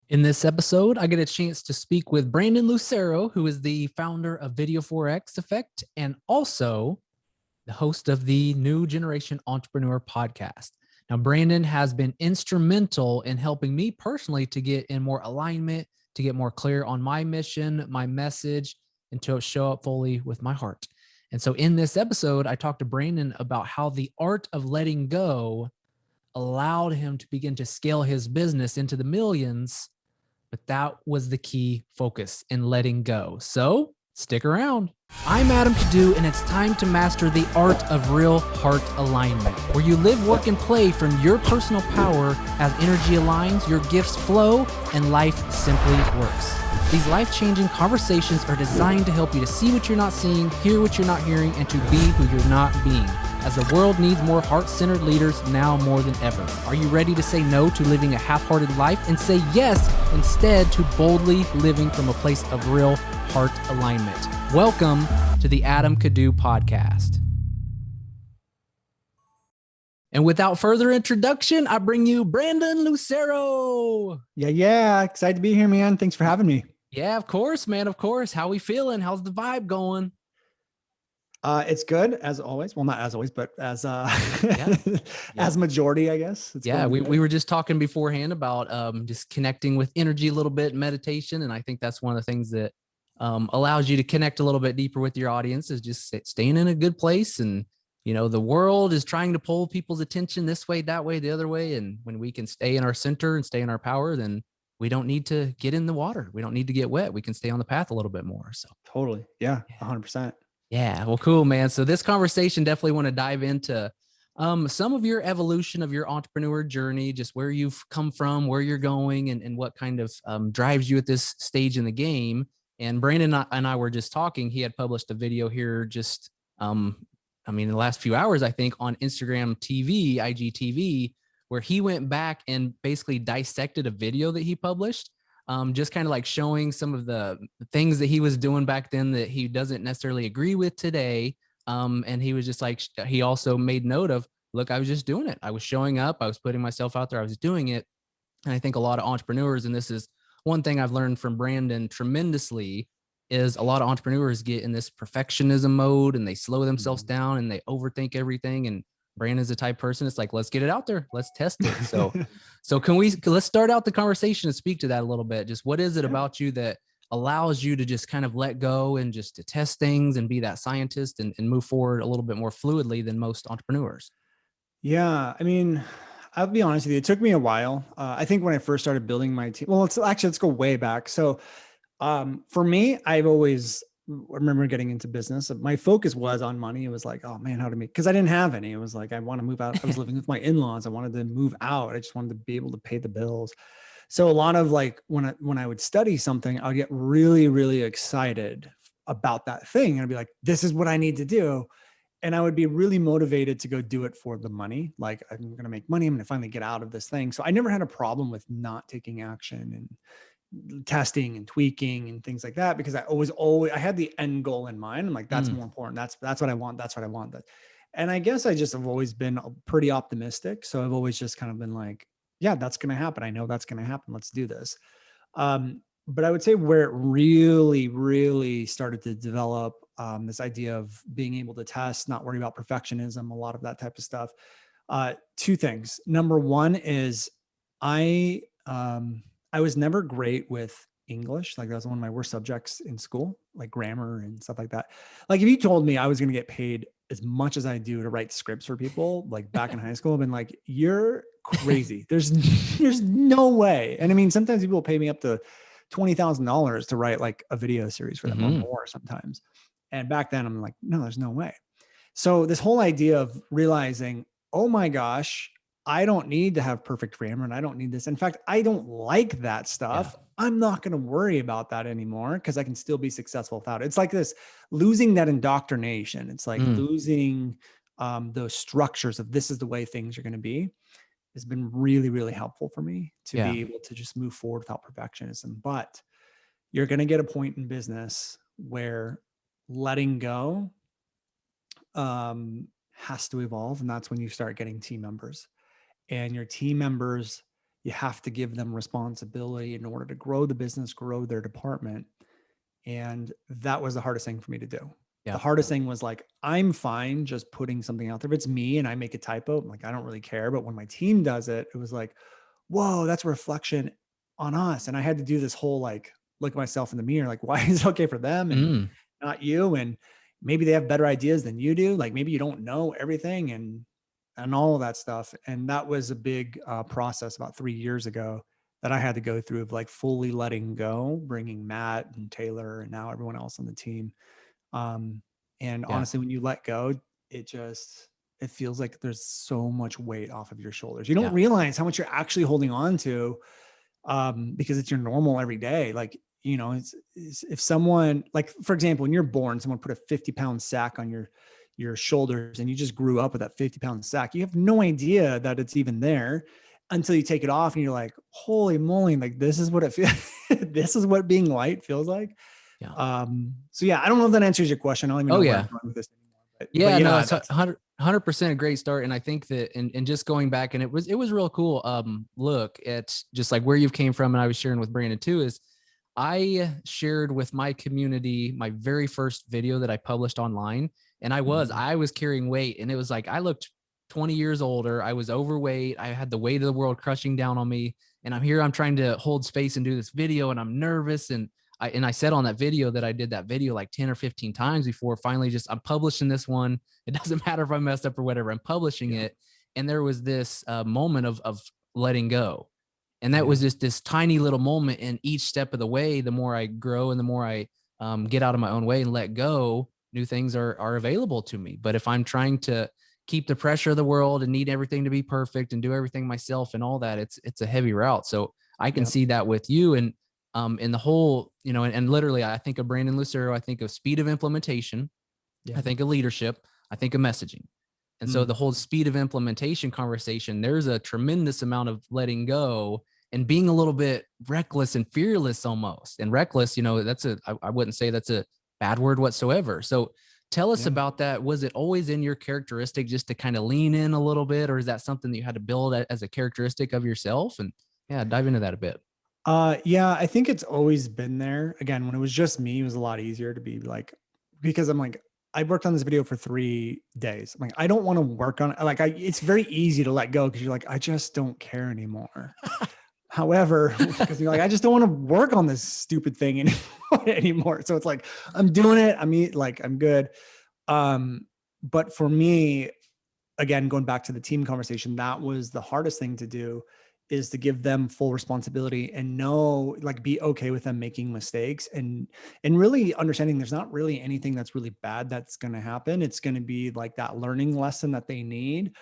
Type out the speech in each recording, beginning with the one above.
In this episode, I get a chance to speak with Brandon Lucero, who is the founder of Video 4X Effect and also the host of the New Generation Entrepreneur podcast. Now, Brandon has been instrumental in helping me personally to get in more alignment, to get more clear on my mission, my message, and to show up fully with my heart. And so in this episode, I talked to Brandon about how the art of letting go allowed him to begin to scale his business into the millions, but that was the key focus in letting go. So stick around. I'm Adam Kadu, and it's time to master the art of real heart alignment, where you live, work, and play from your personal power as energy aligns, your gifts flow, and life simply works. These life-changing conversations are designed to help you to see what you're not seeing, hear what you're not hearing, and to be who you're not being, as the world needs more heart-centered leaders now more than ever. Are you ready to say no to living a half-hearted life and say yes instead to boldly living from a place of real heart alignment? Welcome to the Adam Kadu podcast. And without further introduction, I bring you Brandon Lucero. Yeah. Excited to be here, man. Thanks for having me. Yeah, of course, man. Of course. How we feeling? How's the vibe going? It's good as always. Well, not as always, but as as majority, I guess. We were just talking beforehand about just connecting with energy a little bit, meditation, and I think that's one of the things that allows you to connect a little bit deeper with your audience is just staying in a good place. And you know, the world is trying to pull people's attention this way, that way, the other way, and when we can stay in our center and stay in our power, then we don't need to get in the water. We don't need to get wet. We can stay on the path a little bit more. So totally. Yeah. 100%. Yeah. Well, cool, man. So this conversation definitely want to dive into some of your evolution of your entrepreneur journey, just where you've come from, where you're going, and what kind of drives you at this stage in the game. And Brandon and I were just talking. He had published a video here just, in the last few hours, I think, on Instagram TV, IGTV, where he went back and basically dissected a video that he published. Just kind of like showing some of the things that he was doing back then that he doesn't necessarily agree with today. And he was just like, he also made note of, look, I was just doing it. I was showing up. I was putting myself out there. I was doing it. And I think a lot of entrepreneurs, and this is one thing I've learned from Brandon tremendously, is a lot of entrepreneurs get in this perfectionism mode and they slow themselves down and they overthink everything. And Brandon's the type of person, it's like, let's get it out there. Let's let's start out the conversation and speak to that a little bit. Just what is it about you that allows you to just kind of let go and just to test things and be that scientist and move forward a little bit more fluidly than most entrepreneurs? Yeah. I mean, I'll be honest with you. It took me a while. I think when I first started building my team, well, let's go way back. So for me, I remember getting into business. My focus was on money. It was like, oh man, how to make, because I didn't have any. It was like, I want to move out. I was living with my in-laws. I wanted to move out. I just wanted to be able to pay the bills. So a lot of like, when I would study something, I would get really, really excited about that thing. And I'd be like, this is what I need to do. And I would be really motivated to go do it for the money. Like, I'm going to make money. I'm going to finally get out of this thing. So I never had a problem with not taking action and testing and tweaking and things like that, because I had the end goal in mind. I'm like, that's more important. That's what I want. That's what I want. And I guess I just have always been pretty optimistic. So I've always just kind of been like, yeah, that's going to happen. I know that's going to happen. Let's do this. But I would say where it really, really started to develop this idea of being able to test, not worry about perfectionism, a lot of that type of stuff. Two things. Number one is I was never great with English. Like, that was one of my worst subjects in school, like grammar and stuff like that. Like, if you told me I was going to get paid as much as I do to write scripts for people, like back in high school, I've been like, you're crazy. There's no way. And I mean, sometimes people pay me up to $20,000 to write like a video series for them or more sometimes. And back then I'm like, no, there's no way. So this whole idea of realizing, oh my gosh, I don't need to have perfect grammar and I don't need this. In fact, I don't like that stuff. Yeah. I'm not going to worry about that anymore because I can still be successful without it. It's like this, losing that indoctrination. It's like losing those structures of this is the way things are going to be, has been really, really helpful for me to be able to just move forward without perfectionism. But you're going to get a point in business where letting go has to evolve. And that's when you start getting team members. And your team members you have to give them responsibility in order to grow the business, grow their department. And that was the hardest thing for me to do. The Yeah. hardest thing was like, I'm fine just putting something out there. If it's me and I make a typo, like, I don't really care. But when my team does it, it was like, whoa, that's a reflection on us. And I had to do this whole like, look at myself in the mirror, like, why is it okay for them and Mm. not you? And maybe they have better ideas than you do. Like maybe you don't know everything and all of that stuff. And that was a big process about 3 years ago that I had to go through of like fully letting go, bringing Matt and Taylor and now everyone else on the team. Um, and Yeah. honestly, when you let go, it feels like there's so much weight off of your shoulders. You don't Yeah. realize how much you're actually holding on to, because it's your normal every day. Like, it's if someone, like, for example, when you're born, someone put a 50-pound sack on your shoulders and you just grew up with that 50-pound sack. You have no idea that it's even there until you take it off and you're like, holy moly, like this is what it feels. This is what being light feels like. Yeah. So yeah, I don't know if that answers your question. I don't even Oh know where yeah. I'm going with this anymore, but Yeah, no, yeah, it's that's 100% a great start. And I think that, and just going back, and it was real cool. Look at just like where you've came from. And I was sharing with Brandon too, is I shared with my community my very first video that I published online. And I was carrying weight, and it was like, I looked 20 years older. I was overweight. I had the weight of the world crushing down on me. And I'm trying to hold space and do this video, and I'm nervous. And I said on that video that I did that video like 10 or 15 times before finally just I'm publishing this one. It doesn't matter if I messed up or whatever, I'm publishing yeah, it. And there was this moment of letting go. And that yeah, was just this tiny little moment. And each step of the way, the more I grow and the more I get out of my own way and let go, new things are available to me. But if I'm trying to keep the pressure of the world and need everything to be perfect and do everything myself and all that, it's a heavy route. So I can yeah, see that with you. And in the whole, and literally, I think of Brandon Lucero, I think of speed of implementation, yeah. I think of leadership, I think of messaging. And so the Mm, whole speed of implementation conversation, there's a tremendous amount of letting go and being a little bit reckless and fearless almost. And reckless, I wouldn't say that's a bad word whatsoever. So tell us yeah. about that. Was it always in your characteristic just to kind of lean in a little bit, or is that something that you had to build as a characteristic of yourself? And yeah, dive into that a bit. Yeah, I think it's always been there. Again, when it was just me, it was a lot easier to be like, because I'm like, I worked on this video for 3 days. I'm like, I don't want to work on it. Like, it's very easy to let go because you're like, I just don't care anymore. However, because you're like, I just don't want to work on this stupid thing anymore. So it's like, I'm doing it. I'm good. Um, but for me, again, going back to the team conversation, that was the hardest thing to do, is to give them full responsibility and know, like, be okay with them making mistakes and really understanding there's not really anything that's really bad that's going to happen. It's going to be like that learning lesson that they need,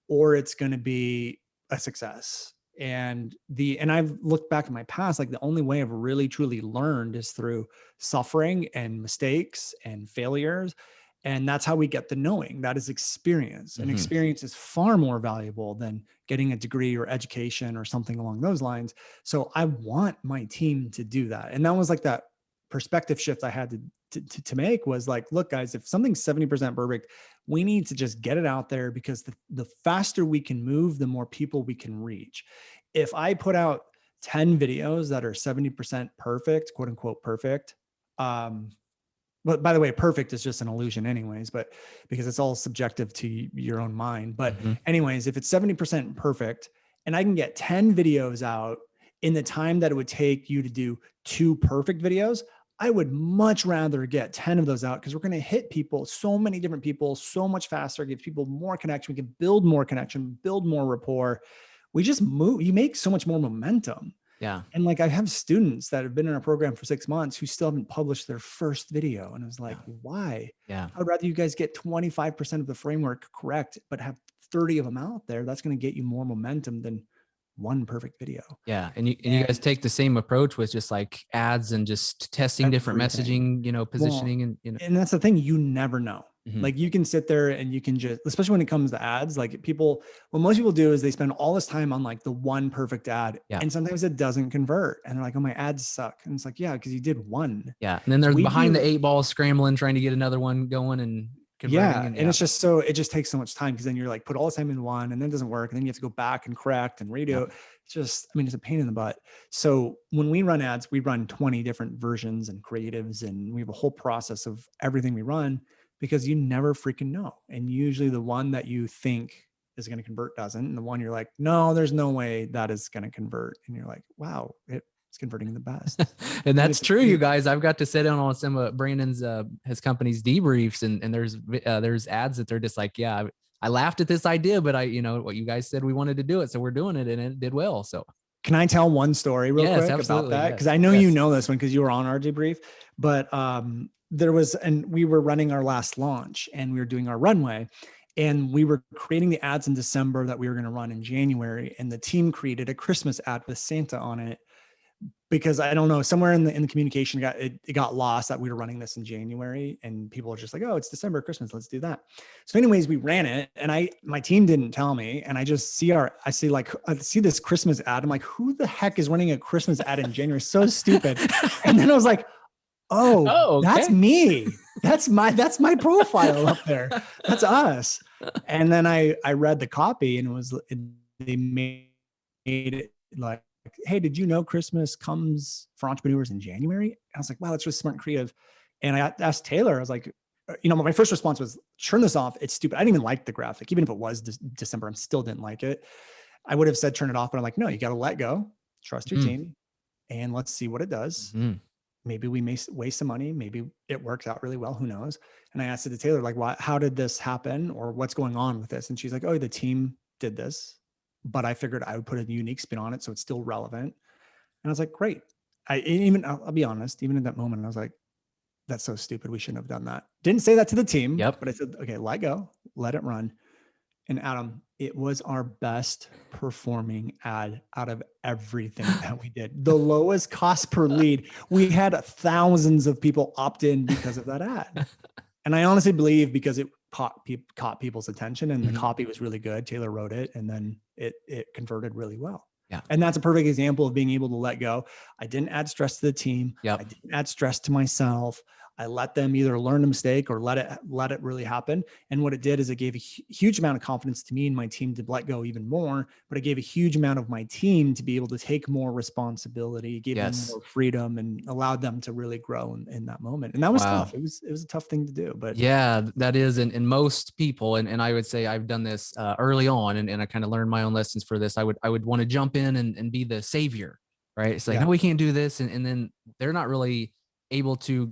or it's going to be a success. And I've looked back in my past, like the only way I've really truly learned is through suffering and mistakes and failures. And that's how we get the knowing. That is experience. And Mm-hmm. experience is far more valuable than getting a degree or education or something along those lines. So I want my team to do that. And that was like that perspective shift I had to make, was like, look, guys, if something's 70% perfect, we need to just get it out there, because the faster we can move, the more people we can reach. If I put out 10 videos that are 70% perfect, quote unquote perfect, but by the way, perfect is just an illusion anyways, but because it's all subjective to your own mind. But Mm-hmm. anyways, if it's 70% perfect and I can get 10 videos out in the time that it would take you to do 2 perfect videos, I would much rather get 10 of those out, because we're going to hit people, so many different people, so much faster, give people more connection. We can build more connection, build more rapport. We just move, you make so much more momentum. Yeah. And like, I have students that have been in our program for 6 months who still haven't published their first video. And I was like, Yeah. why? Yeah. I'd rather you guys get 25% of the framework correct, but have 30 of them out there. That's going to get you more momentum than one perfect video. Yeah. And you guys And take the same approach with just like ads and just testing different everything. messaging, Well, positioning and. and that's the thing, you never know. Mhm. Like, you can sit there and you can just, especially when it comes to ads, like what most people do is they spend all this time on like the one perfect ad, Yeah. and sometimes it doesn't convert. And they're like, oh, my ads suck. And it's like, yeah, because you did one. Yeah. And then there's We behind the do. 8 ball scrambling, trying to get another one going. And converting and And it's just it just takes so much time because then you're like put all the time in one and then it doesn't work. And then you have to go back and correct and redo it. It's just, I mean, it's a pain in the butt. So when we run ads, we run 20 different versions and creatives, and we have a whole process of everything we run because you never freaking know. And usually the one that you think is going to convert doesn't. And the one you're like, no, there's no way that is going to convert. And you're like, wow, it's converting the best. And that's true, you guys. I've got to sit in on some of Brandon's his company's debriefs, and there's ads that they're just like, yeah, I laughed at this idea, but what you guys said we wanted to do it, so we're doing it, and it did well. So can I tell one story real quick about that? Because I know you know this one because you were on our debrief, but we were running our last launch and we were doing our runway, and we were creating the ads in December that we were going to run in January, and the team created a Christmas ad with Santa on it. Because I don't know, somewhere in the communication it got lost that we were running this in January, and people are just like, oh, it's December, Christmas, let's do that. So anyways, we ran it, and my team didn't tell me, and I just see this Christmas ad. I'm like, who the heck is running a Christmas ad in January? So stupid. And then I was like, oh, okay. That's me. That's my profile up there. That's us. And then I read the copy, and they made it like, hey, did you know Christmas comes for entrepreneurs in January? And I was like, wow, that's really smart and creative. And I asked Taylor, I was like, my first response was, turn this off. It's stupid. I didn't even like the graphic. Even if it was December, I still didn't like it. I would have said, turn it off, but I'm like, no, you got to let go, trust your team, and let's see what it does. Maybe we may waste some money. Maybe it works out really well. Who knows? And I asked it to Taylor, like, how did this happen? Or what's going on with this? And she's like, oh, the team did this, but I figured I would put a unique spin on it so it's still relevant. And I was like, great. I'll be honest, even in that moment, I was like, that's so stupid. We shouldn't have done that. Didn't say that to the team, but I said, okay, let go, let it run. And Adam, it was our best performing ad out of everything that we did. The lowest cost per lead. We had thousands of people opt in because of that ad. And I honestly believe because it caught people's attention, and the copy was really good. Taylor wrote it, and then it converted really well. Yeah. And that's a perfect example of being able to let go. I didn't add stress to the team. I didn't add stress to myself. I let them either learn a mistake or let it really happen. And what it did is it gave a huge amount of confidence to me and my team to let go even more, but it gave a huge amount of my team to be able to take more responsibility, gave them more freedom, and allowed them to really grow in that moment. And that was tough. It was a tough thing to do, but yeah, that is. And most people, and I would say I've done this early on, and I kind of learned my own lessons for this. I would want to jump in and be the savior, right? It's like, no, we can't do this. And then they're not really able to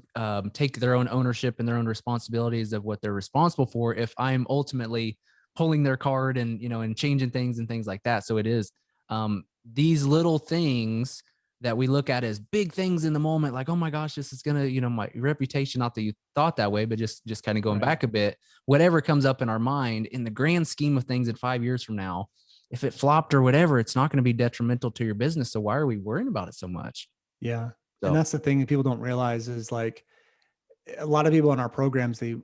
take their own ownership and their own responsibilities of what they're responsible for if I'm ultimately pulling their card and and changing things and things like that. So it is these little things that we look at as big things in the moment, like, oh my gosh, this is gonna, my reputation, not that you thought that way, but just kind of going back a bit, whatever comes up in our mind in the grand scheme of things in 5 years from now, if it flopped or whatever, it's not going to be detrimental to your business. So why are we worrying about it so much? Yeah. And that's the thing that people don't realize is, like, a lot of people in our programs, they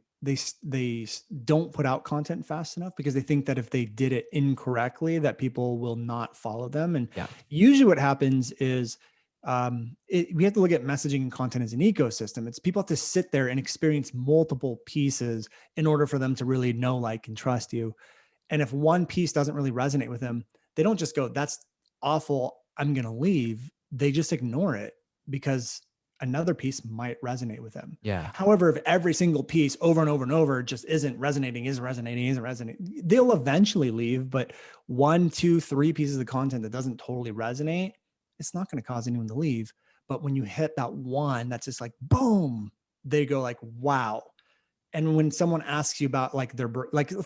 don't put out content fast enough because they think that if they did it incorrectly, that people will not follow them. And usually what happens is we have to look at messaging and content as an ecosystem. It's people have to sit there and experience multiple pieces in order for them to really know, like, and trust you. And if one piece doesn't really resonate with them, they don't just go, that's awful, I'm going to leave. They just ignore it, because another piece might resonate with them. Yeah. However, if every single piece over and over and over just isn't resonating, they'll eventually leave. But 1, 2, 3 pieces of content that doesn't totally resonate, it's not going to cause anyone to leave. But when you hit that one, that's just like, boom, they go like, wow. And when someone asks you about, like,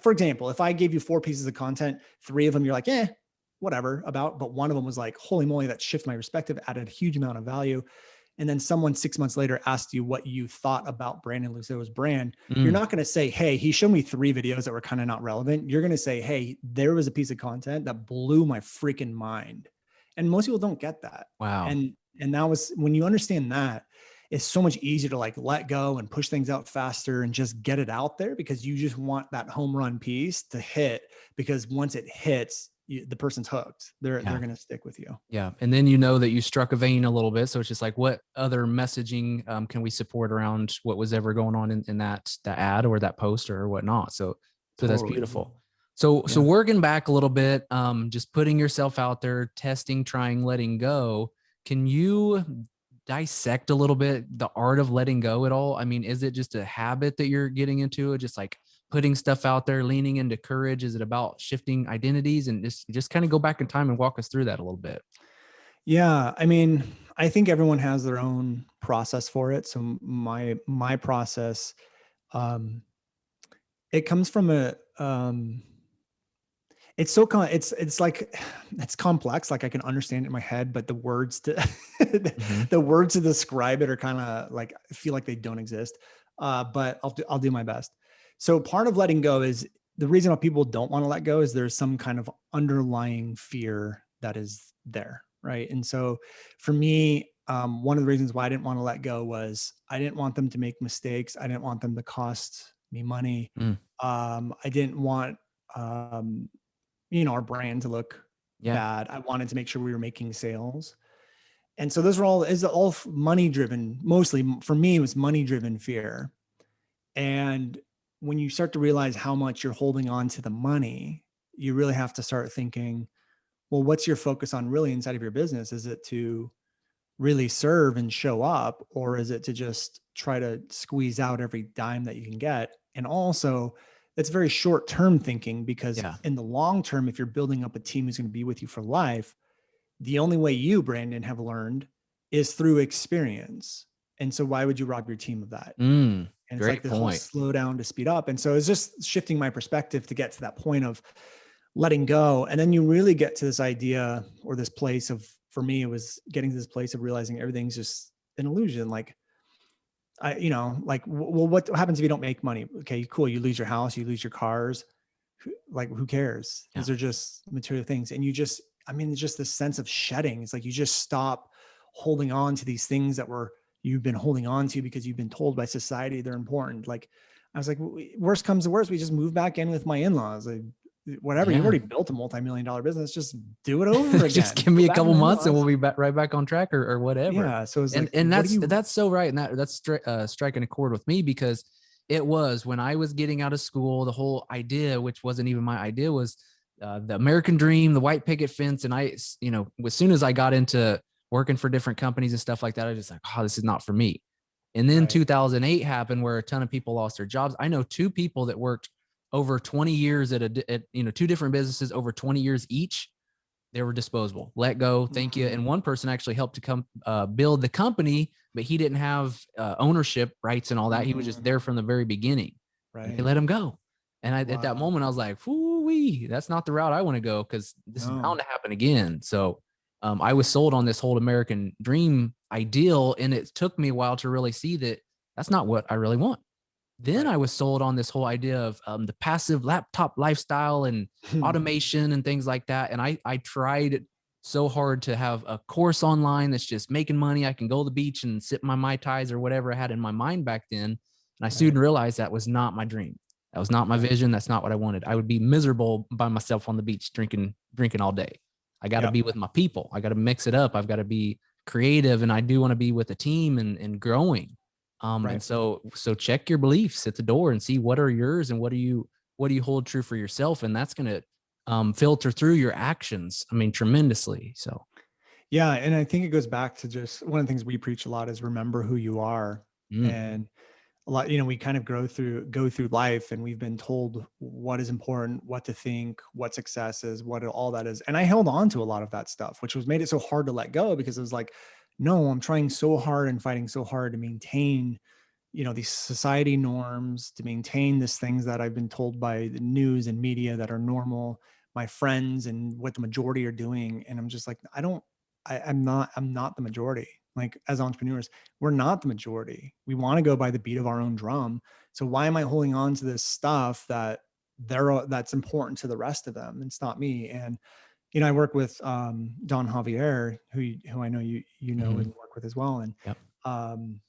for example, if I gave you 4 pieces of content, 3 of them you're like, whatever about, but one of them was like, holy moly, that shifted my perspective, added a huge amount of value. And then someone 6 months later asked you what you thought about Brandon Lucero's brand. You're not going to say, hey, he showed me 3 videos that were kind of not relevant. You're going to say, hey, there was a piece of content that blew my freaking mind. And most people don't get that. Wow. And that was, when you understand that, it's so much easier to, like, let go and push things out faster and just get it out there, because you just want that home run piece to hit, because once it hits, the person's hooked. They're Yeah. going to stick with you. Yeah. And then you know that you struck a vein a little bit. So it's just like, what other messaging can we support around what was ever going on in that ad or that post or whatnot. So that's Totally. beautiful. So Yeah. working back a little bit, just putting yourself out there, testing, trying, letting go. Can you dissect a little bit the art of letting go at all? I mean, is it just a habit that you're getting into, just like putting stuff out there, leaning into courage? Is it about shifting identities? And just kind of go back in time and walk us through that a little bit. Yeah. I mean, I think everyone has their own process for it. So my process, um, it comes from it's so it's like it's complex. Like I can understand it in my head, but the words to Mm-hmm. the words to describe it are kind of like I feel like they don't exist. But I'll do my best. So part of letting go is the reason why people don't want to let go is there's some kind of underlying fear that is there, right? And so for me, one of the reasons why I didn't want to let go was I didn't want them to make mistakes. I didn't want them to cost me money. Mm. I didn't want um, our brand to look Yeah. bad. I wanted to make sure we were making sales. And so those are all money driven. Mostly for me, it was money driven fear. And when you start to realize how much you're holding on to the money, you really have to start thinking, well, what's your focus on really inside of your business? Is it to really serve and show up, or is it to just try to squeeze out every dime that you can get? And also, it's very short term thinking, because Yeah. in the long term, if you're building up a team who's going to be with you for life, the only way you, Brandon, have learned is through experience. And so why would you rob your team of that? And it's like Great the whole point. slow down to speed up. And so it's just shifting my perspective to get to that point of letting go. And then you really get to this idea or this place of, for me, it was getting to this place of realizing everything's just an illusion. Like well, what happens if you don't make money? Okay, cool. You lose your house, you lose your cars. Like, who cares? Yeah. These are just material things. And it's just this sense of shedding. It's like, you just stop holding on to these things that you've been holding on to because you've been told by society they're important. Like, I was like, worst comes to worst, we just move back in with my in-laws. Like, whatever, you've Yeah. already built a multi-million-dollar business, just do it over Just again. give Go me a back to couple my months and we'll in-laws. be right back on track or whatever. Yeah. So it's And like, and what do you, that's so right. And that's striking a chord with me, because it was when I was getting out of school, the whole idea, which wasn't even my idea, was the American dream, the white picket fence. And as soon as I got into working for different companies and stuff like that, I was just like, oh, this is not for me. And then right. 2008 happened, where a ton of people lost their jobs. I know two people that worked over 20 years at two different businesses, over 20 years each. They were disposable, let go, thank you. And one person actually helped to come build the company, but he didn't have ownership rights and all that. He was just there from the very beginning, and they Right. let him go. And at that Wow. moment, I was like, "Wee, that's not the route I want to go, because this is No. bound to happen again." So I was sold on this whole American dream ideal, and it took me a while to really see that that's not what I really want. Then Right. I was sold on this whole idea of the passive laptop lifestyle and automation and things like that. And I tried so hard to have a course online that's just making money. I can go to the beach and sip my Mai Tais or whatever I had in my mind back then. And I soon Right. realized that was not my dream. That was not my Right. vision. That's not what I wanted. I would be miserable by myself on the beach drinking all day. I got to Yep. be with my people. I got to mix it up. I've got to be creative, and I do want to be with a team and growing. And Right. so check your beliefs at the door and see what are yours and what do you hold true for yourself, and that's going to filter through your actions. I mean, tremendously. So Yeah. And I think it goes back to just one of the things we preach a lot is remember who you are. mm, And a lot, we kind of go through life and we've been told what is important, what to think, what success is, what all that is. And I held on to a lot of that stuff, which was made it so hard to let go, because it was like, no, I'm trying so hard and fighting so hard to maintain, these society norms, to maintain these things that I've been told by the news and media that are normal, my friends and what the majority are doing. And I'm just like, I'm not the majority. Like, as entrepreneurs, we're not the majority. We want to go by the beat of our own drum. So why am I holding on to this stuff that's important to the rest of them? It's not me. And I work with Don Javier, who I know you know mm-hmm. and work with as well. And Yep. um,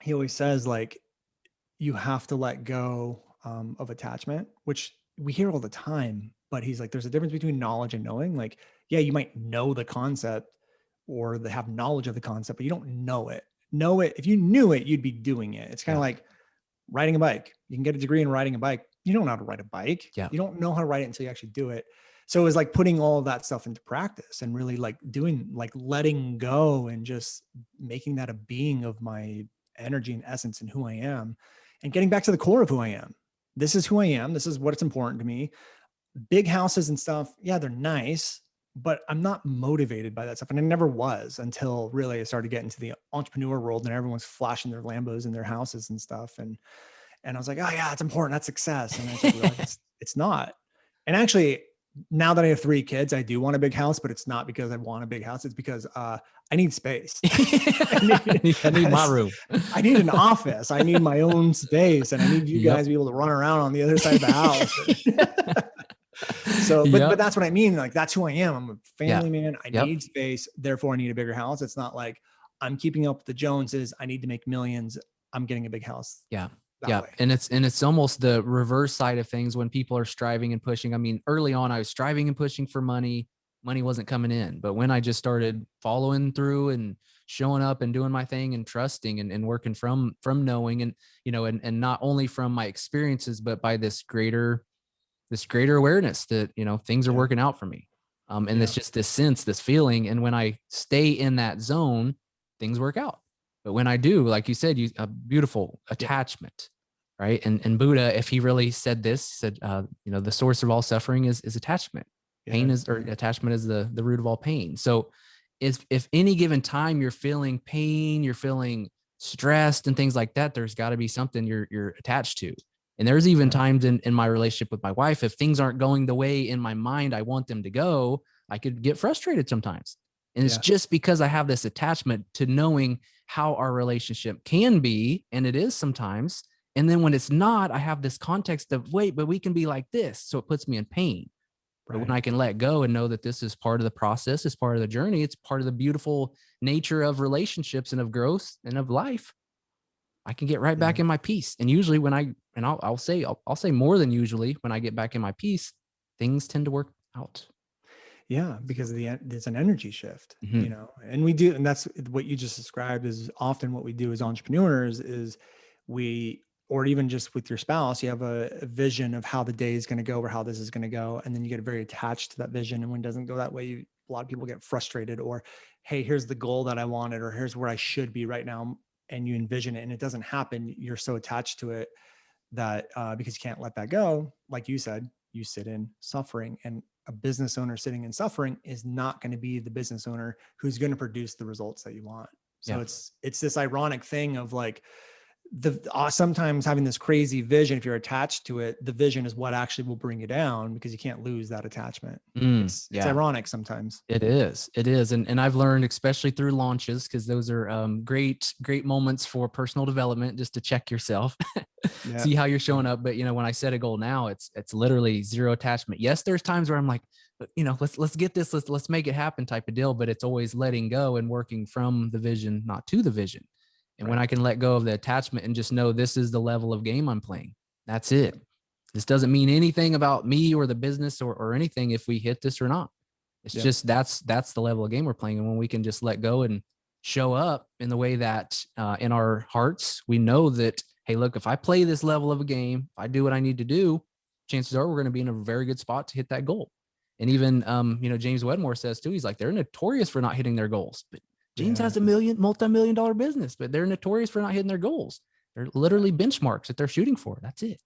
he always says, like, you have to let go of attachment, which we hear all the time. but he's like, there's a difference between knowledge and knowing. Like, yeah, you might know the concept or have knowledge of the concept, but you don't know it. Know it. If you knew it, you'd be doing it. It's kind of like riding a bike. You can get a degree in riding a bike. You don't know how to ride a bike. Yeah. You don't know how to ride it until you actually do it. So it was like putting all of that stuff into practice and really like doing, like letting go and just making that a being of my energy and essence and who I am, and getting back to the core of who I am. This is who I am. This is what's important to me. Big houses and stuff, yeah, they're nice, but I'm not motivated by that stuff. And I never was until really I started getting to the entrepreneur world and everyone's flashing their Lambos in their houses and stuff. And I was like, oh yeah, it's important. That's success. And I started realizing it's not. And actually, now that I have 3 kids, I do want a big house, but it's not because I want a big house. It's because I need space. I need my room. I need an office. I need my own space. And I need you guys to be able to run around on the other side of the house. So, but that's what I mean. Like, that's who I am. I'm a family man. I need space. Therefore I need a bigger house. It's not like I'm keeping up with the Joneses. I need to make millions. I'm getting a big house. Yeah. Way. And it's almost the reverse side of things when people are striving and pushing. I mean, early on I was striving and pushing for money. Money wasn't coming in. But when I just started following through and showing up and doing my thing and trusting and working from knowing and, and not only from my experiences, but by this greater awareness that, things are working out for me. And it's just this sense, this feeling. And when I stay in that zone, things work out. But when I do, like you said, a beautiful attachment, right? And Buddha, if he really said this, said, the source of all suffering is attachment. Pain is, or attachment is the root of all pain. So if any given time you're feeling pain, you're feeling stressed and things like that, there's got to be something you're attached to. And there's even times in my relationship with my wife, if things aren't going the way in my mind I want them to go, I could get frustrated sometimes. And it's just because I have this attachment to knowing how our relationship can be, and it is sometimes. And then when it's not, I have this context of, wait, but we can be like this. So it puts me in pain. Right. But when I can let go and know that this is part of the process, it's part of the journey, it's part of the beautiful nature of relationships and of growth and of life, I can get right back in my peace. And usually when I'll say more than usually, when I get back in my peace, things tend to work out. Yeah, because there's an energy shift, and we do. And that's what you just described is often what we do as entrepreneurs is or even just with your spouse, you have a vision of how the day is going to go or how this is going to go. And then you get very attached to that vision. And when it doesn't go that way, a lot of people get frustrated or, hey, here's the goal that I wanted, or here's where I should be right now. And you envision it and it doesn't happen. You're so attached to it that because you can't let that go, like you said, you sit in suffering. And a business owner sitting in suffering is not going to be the business owner who's going to produce the results that you want. So it's this ironic thing of like sometimes having this crazy vision, if you're attached to it, the vision is what actually will bring you down because you can't lose that attachment. It's ironic sometimes. It is. And I've learned, especially through launches, because those are great moments for personal development, just to check yourself, see how you're showing up. But, when I set a goal now, it's literally zero attachment. Yes, there's times where I'm like, let's get this, let's make it happen type of deal. But it's always letting go and working from the vision, not to the vision. And when I can let go of the attachment and just know this is the level of game I'm playing, that's it. This doesn't mean anything about me or the business or anything if we hit this or not. It's just that's the level of game we're playing. And when we can just let go and show up in the way that in our hearts, we know that, hey, look, if I play this level of a game, if I do what I need to do, chances are we're going to be in a very good spot to hit that goal. And even, James Wedmore says too, he's like, they're notorious for not hitting their goals. But James has a multi-million-dollar business, but they're notorious for not hitting their goals. They're literally benchmarks that they're shooting for. That's it.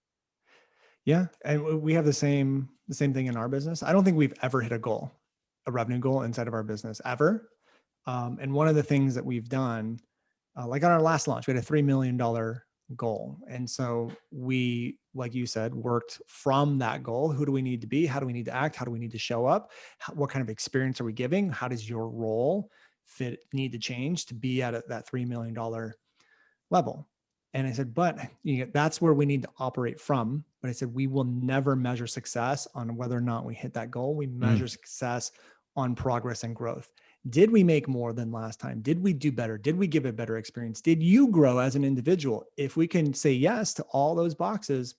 Yeah. And we have the same thing in our business. I don't think we've ever hit a revenue goal inside of our business ever. And one of the things that we've done, like on our last launch, we had a $3 million goal. And so we, like you said, worked from that goal. Who do we need to be? How do we need to act? How do we need to show up? What kind of experience are we giving? How does your role need to change to be at that $3 million level? And I said, but that's where we need to operate from. But I said, we will never measure success on whether or not we hit that goal. We measure success on progress and growth. Did we make more than last time? Did we do better? Did we give a better experience? Did you grow as an individual? If we can say yes to all those boxes,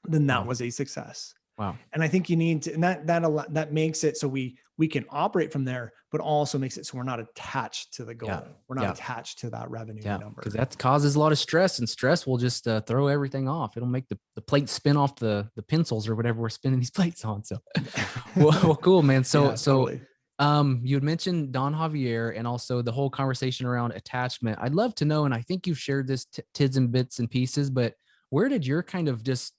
then that was a success. Wow. And I think you need to, and that makes it so we can operate from there, but also makes it so we're not attached to the Yeah. goal. We're not Yeah. attached to that revenue Yeah. number. Because that causes a lot of stress, and stress will just throw everything off. It'll make the plate spin off the pencils or whatever we're spinning these plates on. So, well, cool, man. Yeah, So, totally. you had mentioned Don Javier and also the whole conversation around attachment. I'd love to know, and I think you've shared this tids and bits and pieces, but where did your kind of just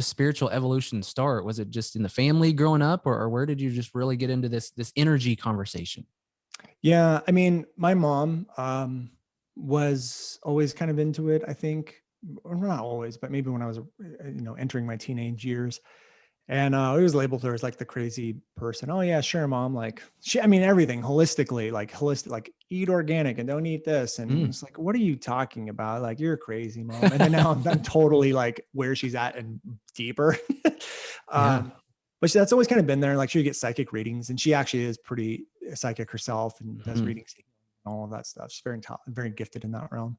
spiritual evolution start? Was it just in the family growing up, or where did you just really get into this energy conversation? Yeah. I mean, my mom, was always kind of into it, I think, or not always, but maybe when I was, entering my teenage years. And we was labeled her as like the crazy person. Oh yeah, sure, mom. Like I mean, everything holistically, like holistic, like eat organic and don't eat this. And Mm. it's like, what are you talking about? Like, you're crazy, mom. And then now I'm totally like where she's at and deeper. Yeah. um, but that's always kind of been there. Like she would get psychic readings, and she actually is pretty psychic herself and does Mhm. readings and all of that stuff. She's very gifted in that realm.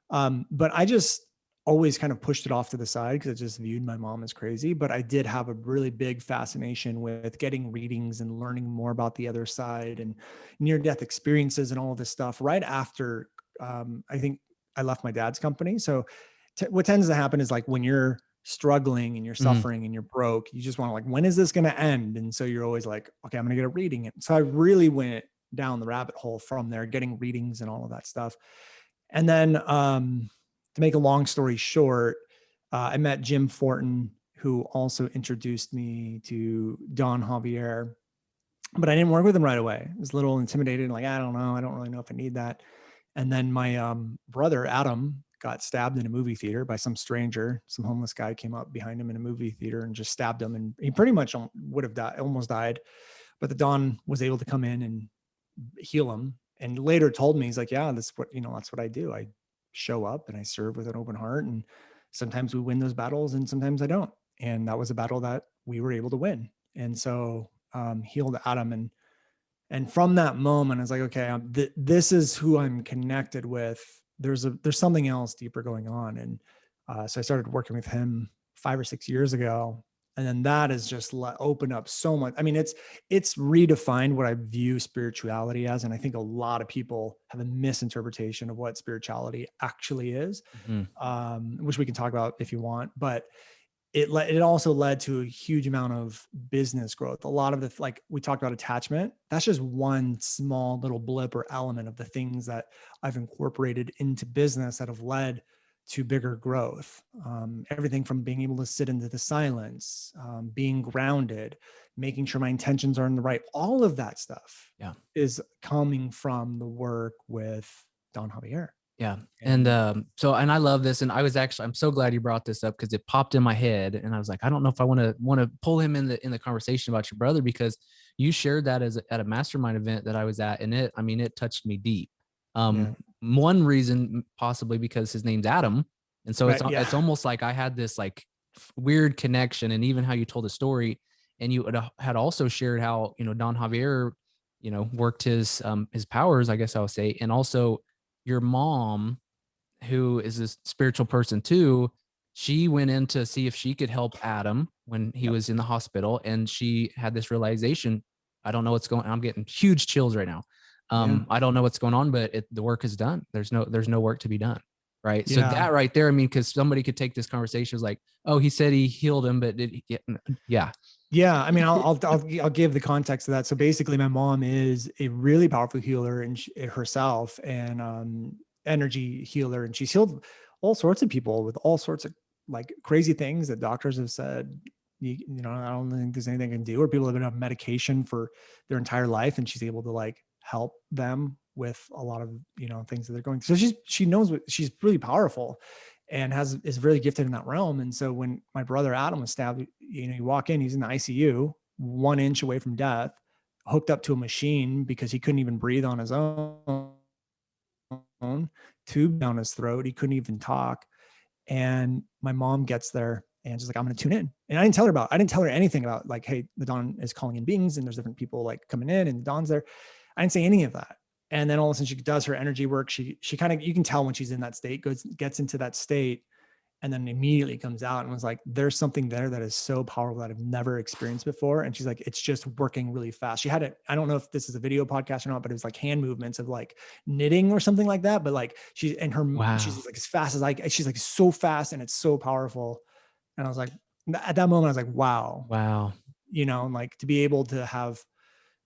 But I just always kind of pushed it off to the side because I just viewed my mom as crazy. But I did have a really big fascination with getting readings and learning more about the other side and near death experiences and all of this stuff right after, I think I left my dad's company. So what tends to happen is like when you're struggling and you're Mhm. suffering and you're broke, you just want to like, when is this going to end? And so you're always like, okay, I'm going to get a reading. And so I really went down the rabbit hole from there, getting readings and all of that stuff. And then, to make a long story short, I met Jim Fortin, who also introduced me to Don Javier, but I didn't work with him right away. I was a little intimidated, like, I don't know. I don't really know if I need that. And then my brother, Adam, got stabbed in a movie theater by some stranger. Some homeless guy came up behind him in a movie theater and just stabbed him. And he pretty much would have died, almost died. But the Don was able to come in and heal him. And later told me, he's like, yeah, that's what I do. I show up and I serve with an open heart. And sometimes we win those battles and sometimes I don't. And that was a battle that we were able to win. And so, healed Adam. And from that moment, I was like, okay, this is who I'm connected with. There's something else deeper going on. And so I started working with him 5 or 6 years ago. And then that has just opened up so much. I mean, it's redefined what I view spirituality as. And I think a lot of people have a misinterpretation of what spirituality actually is, Mhm. which we can talk about if you want. But it also led to a huge amount of business growth. A lot of like we talked about attachment, that's just one small little blip or element of the things that I've incorporated into business that have led to bigger growth. Everything from being able to sit into the silence, being grounded, making sure my intentions are in the right, all of that stuff Yeah. is coming from the work with Don Javier. Yeah. And And and I love this. And I'm so glad you brought this up because it popped in my head. And I was like, I don't know if I want to pull him in the conversation about your brother, because you shared that at a mastermind event that I was at. And it touched me deep. yeah, One reason possibly because his name's Adam. And so right. Yeah. it's almost like I had this like weird connection. And even how you told the story, and you had also shared how, Don Javier, worked his powers, I guess I would say. And also, your mom, who is a spiritual person too, she went in to see if she could help Adam when he Yep. was in the hospital, and she had this realization. I don't know what's going on. I'm getting huge chills right now. Yeah. I don't know what's going on, but the work is done. There's no work to be done. Right. So Yeah. that right there, I mean, because somebody could take this conversation as like, oh, he said he healed him, but did he? Yeah. Yeah, I mean, I'll give the context of that. So basically, my mom is a really powerful healer and herself, and energy healer, and she's healed all sorts of people with all sorts of like crazy things that doctors have said. I don't think there's anything I can do. Or people have been on medication for their entire life, and she's able to like help them with a lot of things that they're going through. So she knows she's really powerful and is really gifted in that realm. And so when my brother Adam was stabbed, you walk in, he's in the ICU, 1 inch away from death, hooked up to a machine because he couldn't even breathe on his own, tube down his throat. He couldn't even talk. And my mom gets there and she's like, I'm going to tune in. And I didn't tell her anything about like, hey, the Dawn is calling in beings and there's different people like coming in and Dawn's there. I didn't say any of that. And then all of a sudden she does her energy work. She kind of, you can tell when she's in that state, gets into that state. And then immediately comes out and was like, there's something there that is so powerful that I've never experienced before. And she's like, it's just working really fast. She had it. I don't know if this is a video podcast or not, but it was like hand movements of like knitting or something like that. But like she's Wow. like as fast as she's like so fast and it's so powerful. And I was like, at that moment, I was like, wow, Wow. like to be able to have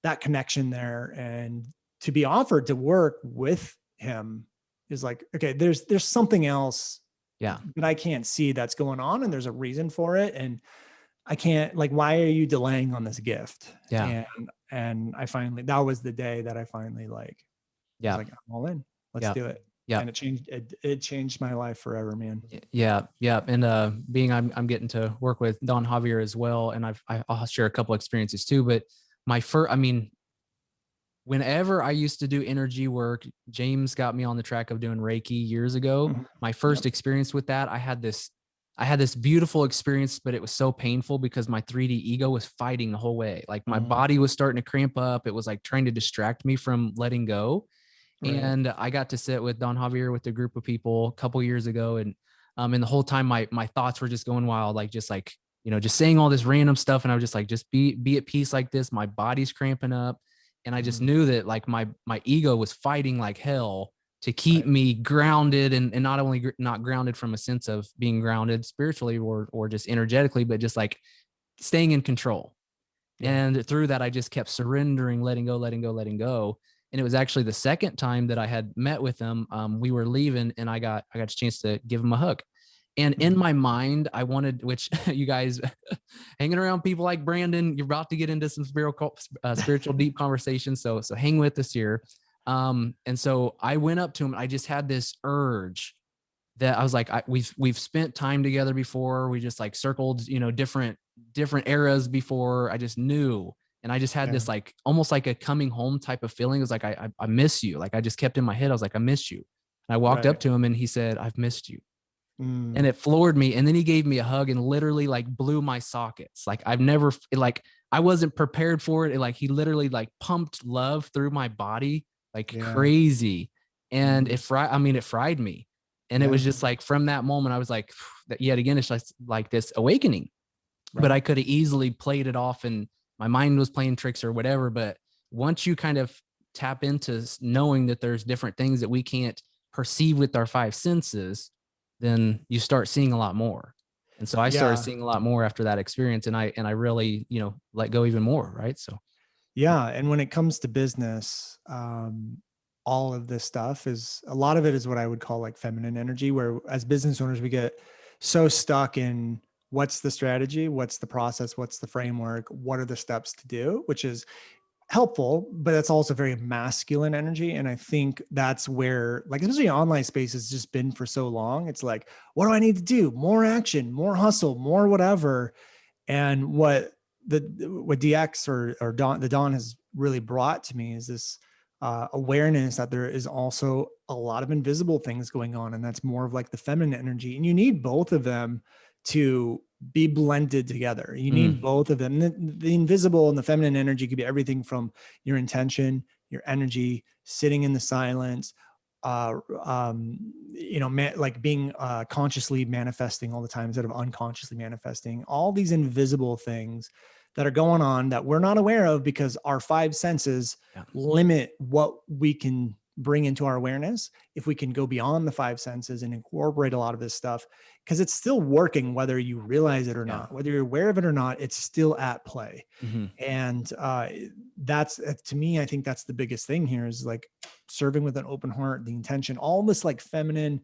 that connection there and to be offered to work with him is like, okay, there's something else Yeah. that I can't see that's going on, and there's a reason for it. And I can't, like, why are you delaying on this gift? Yeah. And I finally, that was the day that I finally like was Yeah. like, I'm all in, let's Yeah. do it. Yeah. And it changed my life forever, man. Yeah, yeah, and being I'm getting to work with Don Javier as well, and I'll share a couple experiences too. But my first, I mean, whenever I used to do energy work, James got me on the track of doing Reiki years ago. Mhm. My Yep. first experience with that, I had this beautiful experience, but it was so painful because my 3D ego was fighting the whole way. Like my Mhm. body was starting to cramp up. It was like trying to distract me from letting go. Right. And I got to sit with Don Javier with a group of people a couple years ago, and the whole time my thoughts were just going wild, like just like just saying all this random stuff, and I was just like, just be at peace like this. My body's cramping up, and I just Mhm. knew that like my ego was fighting like hell to keep Right. me grounded, and not only not grounded from a sense of being grounded spiritually or just energetically, but just like staying in control. Yeah. And through that, I just kept surrendering, letting go, letting go, letting go. And it was actually the second time that I had met with him. We were leaving, and I got a chance to give him a hug. And in Mhm. my mind, I wanted, which you guys hanging around people like Brandon, you're about to get into some spiritual deep conversations. So hang with us here. And so I went up to him. I just had this urge that I was like, we've spent time together before. We just like circled, different eras before. I just knew, and I just had Yeah. this like almost like a coming home type of feeling. It was like I miss you. Like I just kept in my head. I was like, I miss you. And I walked up Right. to him, and he said, I've missed you. And Mm. it floored me. And then he gave me a hug and literally like blew my sockets. Like I've never like I wasn't prepared for it. Like he literally like pumped love through my body like Yeah. crazy. And Mhm. it fried me. And it was Yeah. just like from that moment, I was like, that yet again, it's just like this awakening. But Right. I could have easily played it off and my mind was playing tricks or whatever. But once you kind of tap into knowing that there's different things that we can't perceive with our five senses, then you start seeing a lot more. And so I started Yeah. seeing a lot more after that experience, and I really, let go even more. Right. So Yeah. And when it comes to business, all of this stuff is, a lot of it is what I would call like feminine energy, where as business owners, we get so stuck in what's the strategy, what's the process, what's the framework, what are the steps to do, which is helpful, but that's also very masculine energy. And I think that's where, like, especially online space has just been for so long. It's like, what do I need to do? More action, more hustle, more whatever. And what DX or Dawn, the Dawn has really brought to me is this awareness that there is also a lot of invisible things going on, and that's more of like the feminine energy. And you need both of them to be blended together. You need mm, both of them. The invisible and the feminine energy could be everything from your intention, your energy, sitting in the silence, like being consciously manifesting all the time instead of unconsciously manifesting, all these invisible things that are going on that we're not aware of because our five senses yeah. limit what we can bring into our awareness. If we can go beyond the five senses and incorporate a lot of this stuff, because it's still working, whether you realize it or Yeah. not, whether you're aware of it or not, it's still at play. Mm-hmm. And that's, to me, I think that's the biggest thing here is like serving with an open heart, the intention, all this like feminine,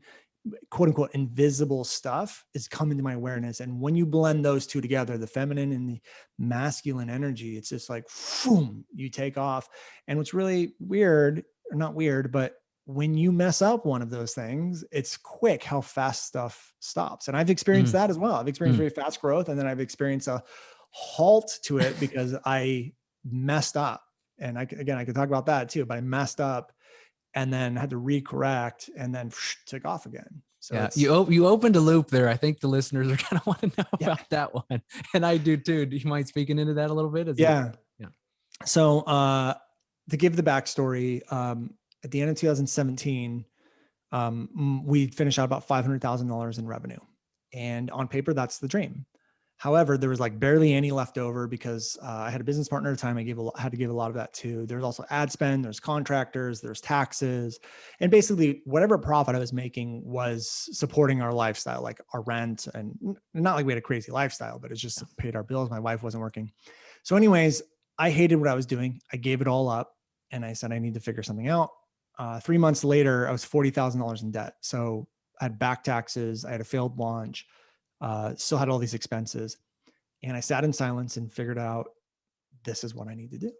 quote unquote, invisible stuff is coming to my awareness. And when you blend those two together, the feminine and the masculine energy, it's just like, boom, you take off. And what's really weird, or not weird, but when you mess up one of those things, it's quick how fast stuff stops. And I've experienced Mm, that as well. I've experienced mm. very fast growth. And then I've experienced a halt to it because I messed up. And I could talk about that too, but I messed up and then had to recorrect and then took off again. So Yeah, it's, you opened a loop there. I think the listeners are gonna want to know yeah, about that one, and I do too. Do you mind speaking into that a little bit? Is it? yeah. Yeah. So to give the backstory, at the end of 2017, we finished out about $500,000 in revenue. And on paper, that's the dream. However, there was like barely any left over because I had a business partner at the time. I had to give a lot of that too. There's also ad spend, there's contractors, there's taxes. And basically whatever profit I was making was supporting our lifestyle, like our rent, and not like we had a crazy lifestyle, but it just paid our bills. My wife wasn't working. So anyways, I hated what I was doing. I gave it all up and I said, I need to figure something out. 3 months later, I was $40,000 in debt. So I had back taxes. I had a failed launch. Still had all these expenses. And I sat in silence and figured out this is what I need to do.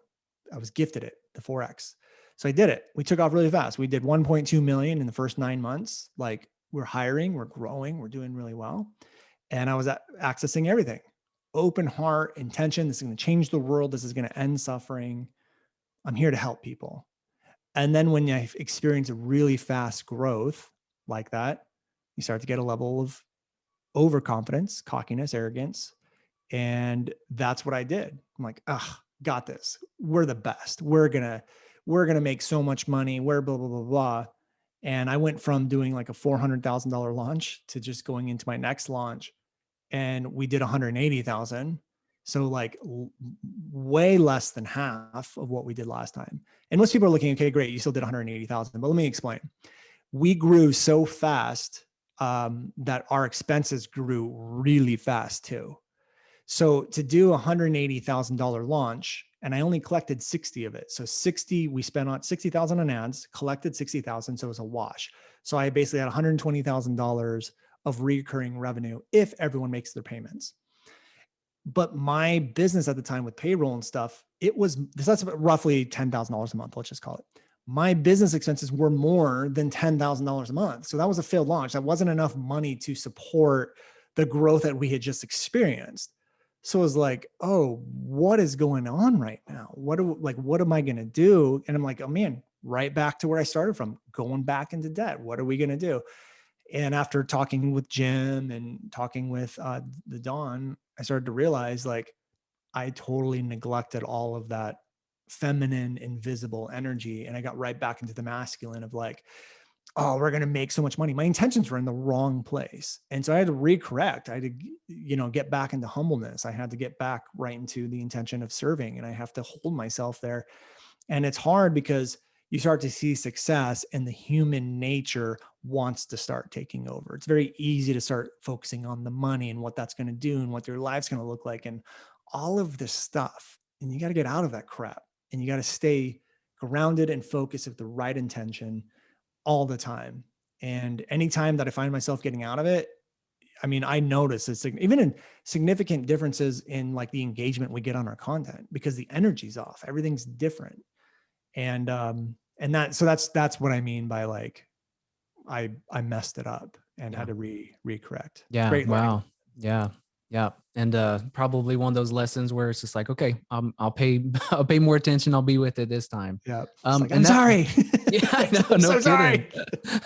I was gifted it, the 4X. So I did it. We took off really fast. We did 1.2 million in the first 9 months. Like we're hiring, we're growing, we're doing really well. And I was accessing everything. Open heart, intention. This is going to change the world. This is going to end suffering. I'm here to help people. And then when I experience a really fast growth like that, you start to get a level of overconfidence, cockiness, arrogance. And that's what I did. I'm like, got this. We're the best. We're going to make so much money. We're blah, blah, blah, blah. And I went from doing like a $400,000 launch to just going into my next launch. And we did 180,000. So like way less than half of what we did last time. And most people are looking, okay, great. You still did 180,000, but let me explain. We grew so fast that our expenses grew really fast too. So to do $180,000 launch, and I only collected 60 of it. So 60, we spent on 60,000 on ads, collected 60,000. So it was a wash. So I basically had $120,000 of recurring revenue if everyone makes their payments. But my business at the time with payroll and stuff, that's roughly $10,000 a month. Let's just call it. My business expenses were more than $10,000 a month. So that was a failed launch. That wasn't enough money to support the growth that we had just experienced. So it was like, oh, what is going on right now? What am I going to do? And I'm like, oh man, right back to where I started from, going back into debt. What are we going to do? And after talking with Jim and talking with the Don, I started to realize like I totally neglected all of that feminine, invisible energy. And I got right back into the masculine of like, oh, we're going to make so much money. My intentions were in the wrong place. And so I had to recorrect. I had to, get back into humbleness. I had to get back right into the intention of serving. And I have to hold myself there. And it's hard because you start to see success and the human nature wants to start taking over. It's very easy to start focusing on the money and what that's going to do and what your life's going to look like and all of this stuff. And you got to get out of that crap and you got to stay grounded and focused with the right intention all the time. And anytime that I find myself getting out of it, I mean, I notice it's even in significant differences in like the engagement we get on our content because the energy's off. Everything's different. And that's what I mean by like, I messed it up and had to recorrect. Yeah. Great learning. Wow. Yeah. Yeah. And probably one of those lessons where it's just like, okay, I'll pay more attention. I'll be with it this time. Yeah. Like, I'm sorry. Yeah, I know. I'm No so kidding. sorry.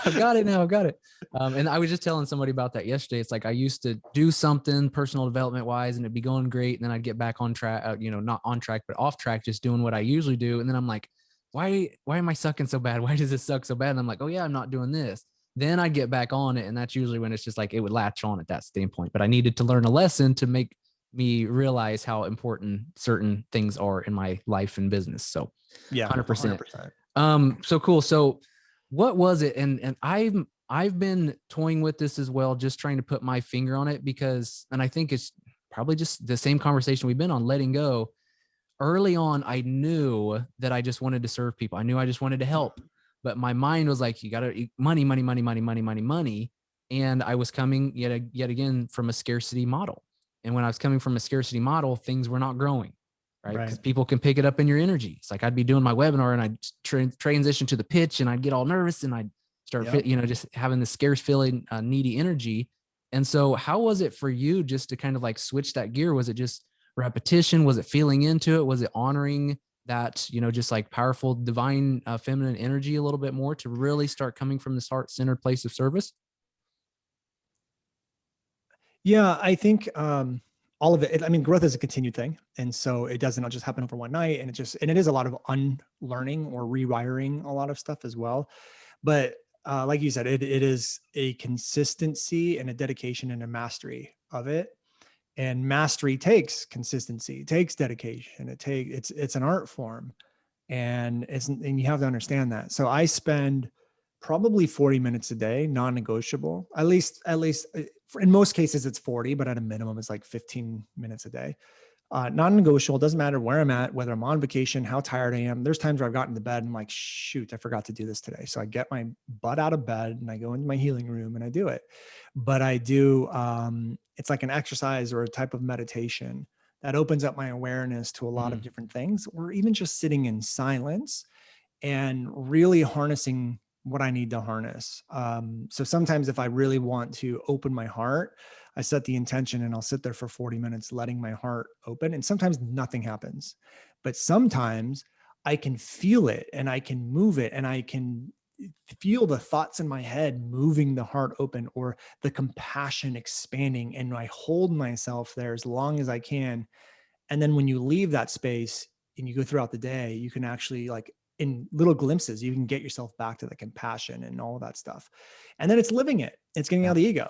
I've got it now. I've got it. And I was just telling somebody about that yesterday. It's like I used to do something personal development wise and it'd be going great. And then I'd get back on track, not on track, but off track, just doing what I usually do. And then I'm like, why am I sucking so bad? Why does this suck so bad? And I'm like, oh yeah, I'm not doing this. Then I'd get back on it. And that's usually when it's just like, it would latch on at that standpoint. But I needed to learn a lesson to make me realize how important certain things are in my life and business. So yeah, 100%. 100%. So cool. So what was it? And I've been toying with this as well, just trying to put my finger on it because, and I think it's probably just the same conversation we've been on, letting go. Early on, I knew that I just wanted to serve people. I knew I just wanted to help, but my mind was like, you got to money. And I was coming yet again from a scarcity model. And when I was coming from a scarcity model, things were not growing, right? Because people can pick it up in your energy. It's like I'd be doing my webinar and I'd transition to the pitch and I'd get all nervous and I'd start, just having the scarce feeling, needy energy. And so how was it for you just to kind of like switch that gear? Was it just repetition? Was it feeling into it? Was it honoring that, just like powerful, divine, feminine energy a little bit more to really start coming from this heart-centered place of service? Yeah, I think all of it. I mean, growth is a continued thing, and so it doesn't just happen over one night. And it is a lot of unlearning or rewiring a lot of stuff as well. But like you said, it is a consistency and a dedication and a mastery of it. And mastery takes consistency, it takes dedication, it's an art form. And you have to understand that. So I spend probably 40 minutes a day, non-negotiable, at least in most cases it's 40, but at a minimum it's like 15 minutes a day. Non-negotiable. Doesn't matter where I'm at, whether I'm on vacation, how tired I am. There's times where I've gotten to bed and I'm like, shoot, I forgot to do this today. So I get my butt out of bed and I go into my healing room and I do it. But I do, it's like an exercise or a type of meditation that opens up my awareness to a lot of different things, or even just sitting in silence and really harnessing what I need to harness. So sometimes if I really want to open my heart, I set the intention and I'll sit there for 40 minutes, letting my heart open. And sometimes nothing happens, but sometimes I can feel it and I can move it and I can feel the thoughts in my head moving the heart open, or the compassion expanding. And I hold myself there as long as I can. And then when you leave that space and you go throughout the day, you can actually, like, in little glimpses, you can get yourself back to the compassion and all of that stuff. And then it's living it. It's getting out of the ego.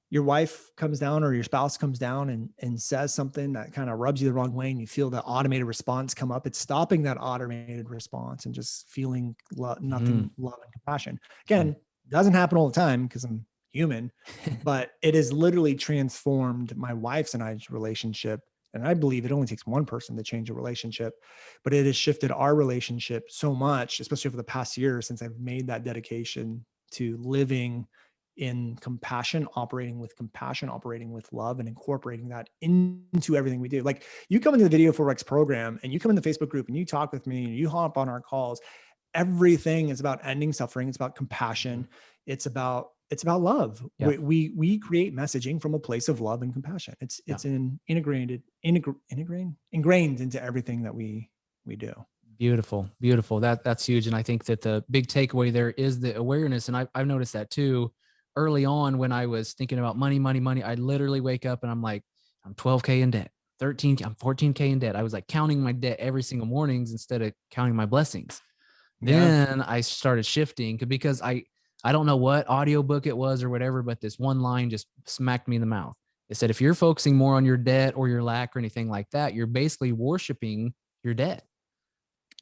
Your wife comes down or your spouse comes down and says something that kind of rubs you the wrong way, and you feel the automated response come up. It's stopping that automated response and just feeling nothing, love and compassion. Again, doesn't happen all the time because I'm human, but it has literally transformed my wife's and I's relationship. And I believe it only takes one person to change a relationship, but it has shifted our relationship so much, especially over the past year, since I've made that dedication to living in compassion, operating with love, and incorporating that into everything we do. Like, you come into the Video Forex program and you come in the Facebook group and you talk with me and you hop on our calls. Everything is about ending suffering. It's about compassion. It's about love. Yeah. We create messaging from a place of love and compassion. It's ingrained into everything that we do. Beautiful, beautiful. That's huge. And I think that the big takeaway there is the awareness. And I've noticed that too. Early on, when I was thinking about money, I literally wake up and I'm like, I'm 12K in debt, I'm 14K in debt. I was like counting my debt every single mornings instead of counting my blessings. Then I started shifting because I don't know what audiobook it was or whatever, but this one line just smacked me in the mouth. It said, if you're focusing more on your debt or your lack or anything like that, you're basically worshiping your debt.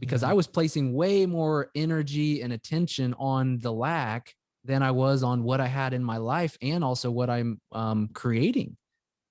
Because I was placing way more energy and attention on the lack than I was on what I had in my life and also what I'm creating.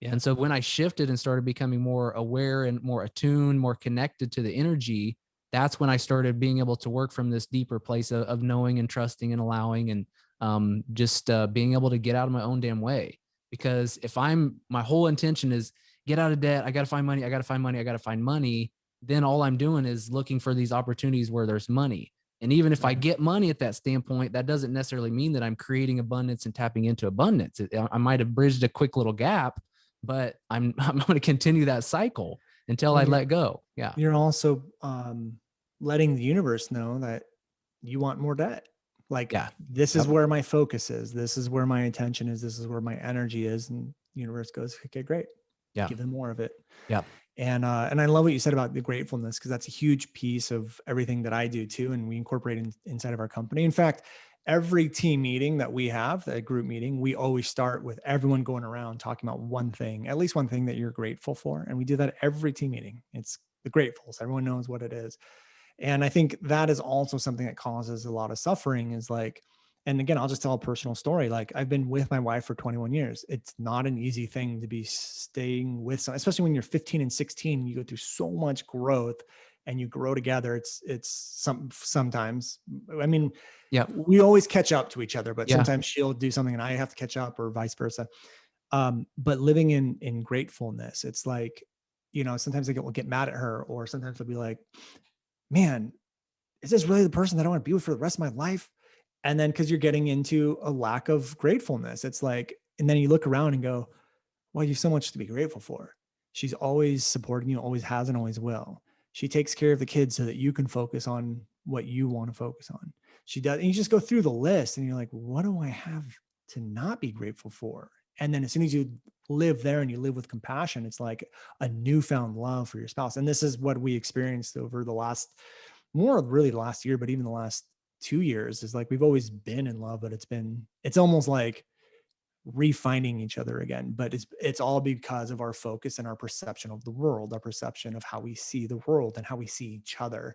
And so when I shifted and started becoming more aware and more attuned, more connected to the energy, that's when I started being able to work from this deeper place of knowing and trusting and allowing, and just being able to get out of my own damn way. Because if my whole intention is get out of debt, I got to find money, I got to find money, then all I'm doing is looking for these opportunities where there's money. And even if I get money at that standpoint, that doesn't necessarily mean that I'm creating abundance and tapping into abundance. I might have bridged a quick little gap, but I'm going to continue that cycle until I let go. Yeah. You're also letting the universe know that you want more debt. Like, this is where my focus is. This is where my attention is. This is where my energy is. And the universe goes, okay, great. Give them more of it. Yeah. And I love what you said about the gratefulness, because that's a huge piece of everything that I do too. And we incorporate inside of our company. In fact, every team meeting that we have, that group meeting, we always start with everyone going around talking about one thing, at least one thing that you're grateful for. And we do that every team meeting. It's the gratefuls. Everyone knows what it is. And I think that is also something that causes a lot of suffering, is like, and again, I'll just tell a personal story. Like, I've been with my wife for 21 years. It's not an easy thing to be staying with someone, especially when you're 15 and 16, you go through so much growth and you grow together. Sometimes, I mean, we always catch up to each other, but sometimes she'll do something and I have to catch up, or vice versa. But living in gratefulness, it's like, sometimes I will get mad at her, or sometimes I'll be like, man, is this really the person that I want to be with for the rest of my life? And then, because you're getting into a lack of gratefulness, it's like, and then you look around and go, well, you have so much to be grateful for. She's always supporting you, always has, and always will. She takes care of the kids so that you can focus on what you want to focus on. She does. And you just go through the list and you're like, what do I have to not be grateful for? And then as soon as you live there and you live with compassion, it's like a newfound love for your spouse. And this is what we experienced over the last year, but even the last 2 years is like, we've always been in love, but it's almost like refinding each other again. But it's all because of our focus and our perception of the world, our perception of how we see the world and how we see each other.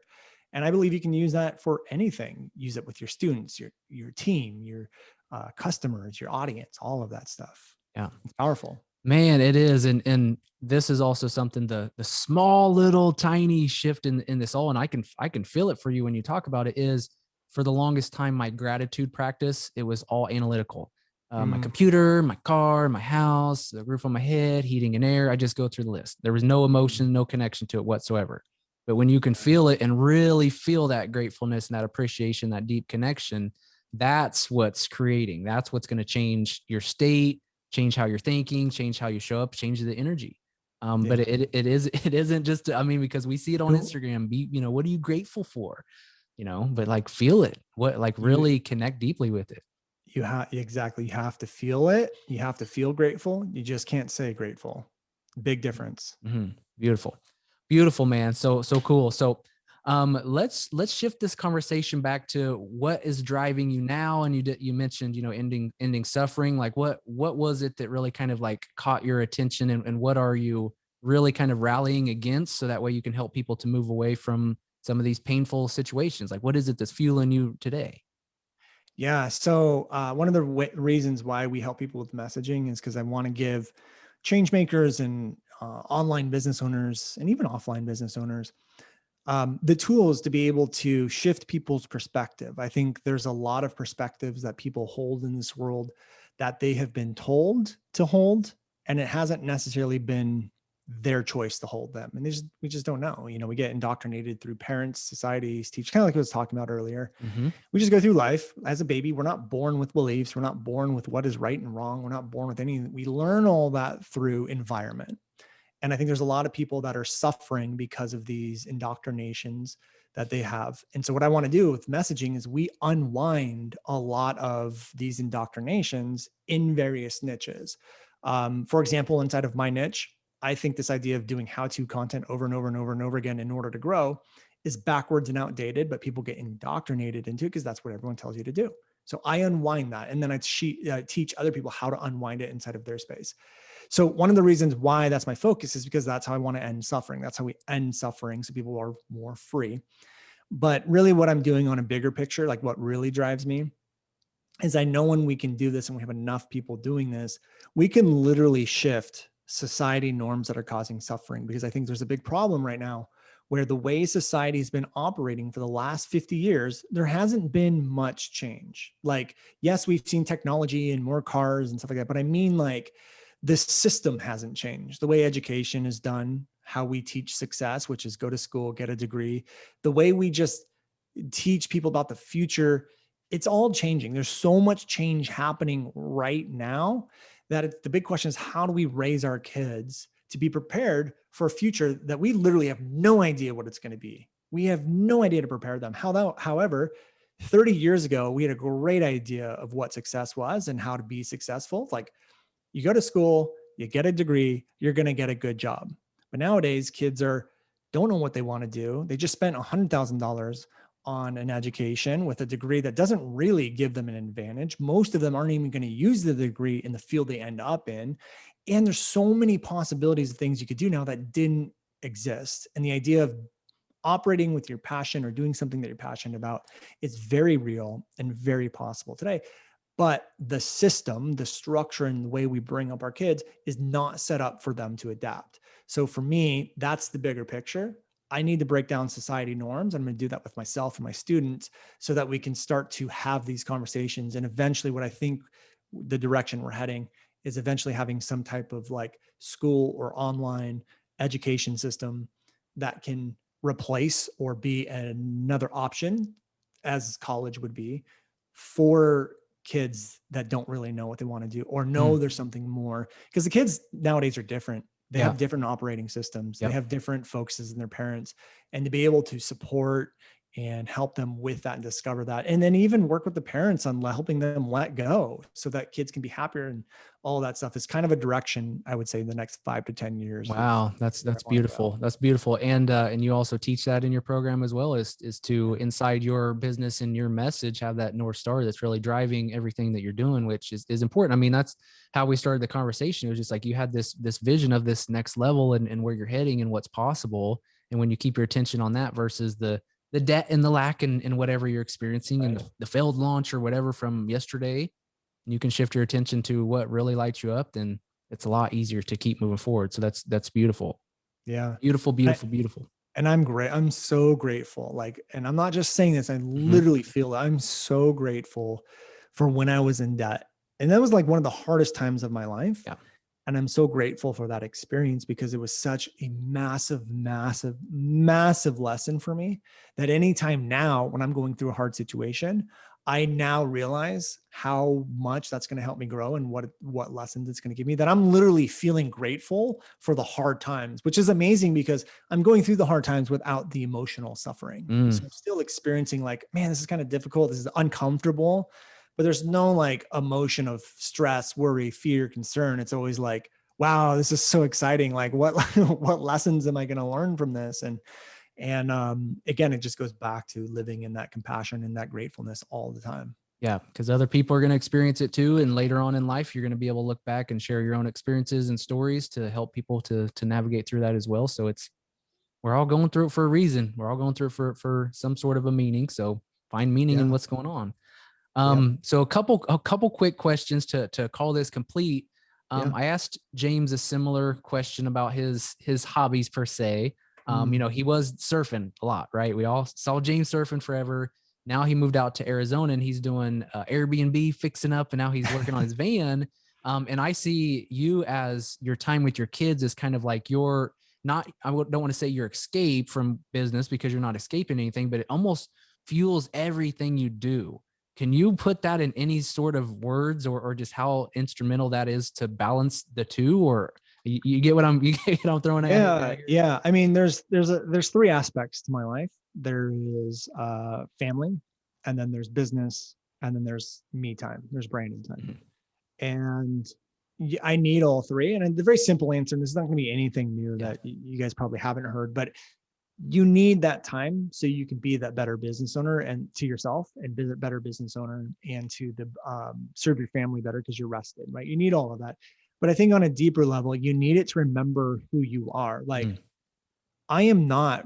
And I believe you can use that for anything. Use it with your students, your team, your customers, your audience, all of that stuff. Yeah. It's powerful. Man, it is. And this is also something, the small little tiny shift in this all, and I can feel it for you when you talk about it, is for the longest time, my gratitude practice, it was all analytical. My computer, my car, my house, the roof on my head, heating and air. I just go through the list. There was no emotion, no connection to it whatsoever. But when you can feel it and really feel that gratefulness and that appreciation, that deep connection, that's what's creating. That's what's going to change your state, change how you're thinking, change how you show up, change the energy. But it isn't just, I mean, because we see it on Instagram, what are you grateful for? But like, feel it, really connect deeply with it. Exactly. You have to feel it. You have to feel grateful. You just can't say grateful. Big difference. Mm-hmm. Beautiful, man. So cool. So let's shift this conversation back to what is driving you now. And you mentioned, ending suffering. Like what was it that really kind of like caught your attention, and what are you really kind of rallying against, so that way you can help people to move away from some of these painful situations? Like, what is it that's fueling you today? Yeah. So one of the reasons why we help people with messaging is because I want to give change makers and online business owners and even offline business owners the tools to be able to shift people's perspective. I think there's a lot of perspectives that people hold in this world that they have been told to hold, and it hasn't necessarily been their choice to hold them. And we just don't know. We get indoctrinated through parents, societies, teach, kind of like I was talking about earlier. Mm-hmm. We just go through life as a baby. We're not born with beliefs. We're not born with what is right and wrong. We're not born with anything. We learn all that through environment. And I think there's a lot of people that are suffering because of these indoctrinations that they have. And so what I want to do with messaging is we unwind a lot of these indoctrinations in various niches. For example, inside of my niche, I think this idea of doing how-to content over and over and over and over again in order to grow is backwards and outdated, but people get indoctrinated into it because that's what everyone tells you to do. So I unwind that. And then I teach other people how to unwind it inside of their space. So one of the reasons why that's my focus is because that's how I want to end suffering. That's how we end suffering, so people are more free. But really what I'm doing on a bigger picture, like what really drives me, is I know when we can do this and we have enough people doing this, we can literally shift society norms that are causing suffering. Because I think there's a big problem right now where the way society has been operating for the last 50 years, there hasn't been much change. Like, yes, we've seen technology and more cars and stuff like that, but I mean, like, this system hasn't changed. The way education is done, how we teach success, which is go to school, get a degree, the way we just teach people about the future, it's all changing. There's so much change happening right now that the big question is, how do we raise our kids to be prepared for a future that we literally have no idea what it's going to be? We have no idea to prepare them. However, 30 years ago, we had a great idea of what success was and how to be successful. Like, you go to school, you get a degree, you're going to get a good job. But nowadays, kids don't know what they want to do. They just spent $100,000 on an education with a degree that doesn't really give them an advantage. Most of them aren't even going to use the degree in the field they end up in. And there's so many possibilities of things you could do now that didn't exist. And the idea of operating with your passion or doing something that you're passionate about is very real and very possible today. But the system, the structure, and the way we bring up our kids is not set up for them to adapt. So for me, that's the bigger picture. I need to break down society norms. I'm going to do that with myself and my students so that we can start to have these conversations. And eventually, what I think the direction we're heading is eventually having some type of like school or online education system that can replace or be another option, as college would be, for kids that don't really know what they want to do or know there's something more. Because the kids nowadays are different. They have different operating systems. They have different focuses in their parents. And to be able to support and help them with that and discover that. And then even work with the parents on helping them let go so that kids can be happier, and all that stuff is kind of a direction I would say in the next 5 to 10 years of Wow, that's where I want to go. beautiful. That's beautiful. And you also teach that in your program as well, is to inside your business and your message have that North Star that's really driving everything that you're doing, which is important. I mean, that's how we started the conversation. It was just like you had this vision of this next level and where you're heading and what's possible. And when you keep your attention on that versus the debt and the lack and whatever you're experiencing and the failed launch or whatever from yesterday, you can shift your attention to what really lights you up, then it's a lot easier to keep moving forward. So that's beautiful. Yeah. Beautiful, beautiful, beautiful. And I'm great. I'm so grateful. Like, and I'm not just saying this, I literally feel it. I'm so grateful for when I was in debt. And that was like one of the hardest times of my life. Yeah. And I'm so grateful for that experience because it was such a massive, massive, massive lesson for me that anytime now when I'm going through a hard situation, I now realize how much that's going to help me grow and what lessons it's going to give me, that I'm literally feeling grateful for the hard times, which is amazing because I'm going through the hard times without the emotional suffering. So I'm still experiencing like, man, this is kind of difficult. This is uncomfortable, but there's no like emotion of stress, worry, fear, concern. It's always like, wow, this is so exciting. Like what, what lessons am I going to learn from this? And again, it just goes back to living in that compassion and that gratefulness all the time. Yeah, because other people are going to experience it too. And later on in life, you're going to be able to look back and share your own experiences and stories to help people to navigate through that as well. So we're all going through it for a reason. We're all going through it for some sort of a meaning. So find meaning in what's going on. So a couple quick questions to call this complete. I asked James a similar question about his hobbies per se. He was surfing a lot, right? We all saw James surfing forever. Now he moved out to Arizona and he's doing Airbnb fixing up, and now he's working on his van. And I see you as your time with your kids is kind of like your not, don't want to say your escape from business because you're not escaping anything, but it almost fuels everything you do. Can you put that in any sort of words or just how instrumental that is to balance the two? Or you get what I'm throwing at you? Yeah. I mean, there's three aspects to my life. There is family, and then there's business, and then there's me time. There's Brandon time. And I need all three. And the very simple answer, and this is not going to be anything new that you guys probably haven't heard, but you need that time so you can be that better business owner and to yourself, and be a better business owner, and to the serve your family better because you're rested, right? You need all of that. But I think on a deeper level, you need it to remember who you are. Like, I am not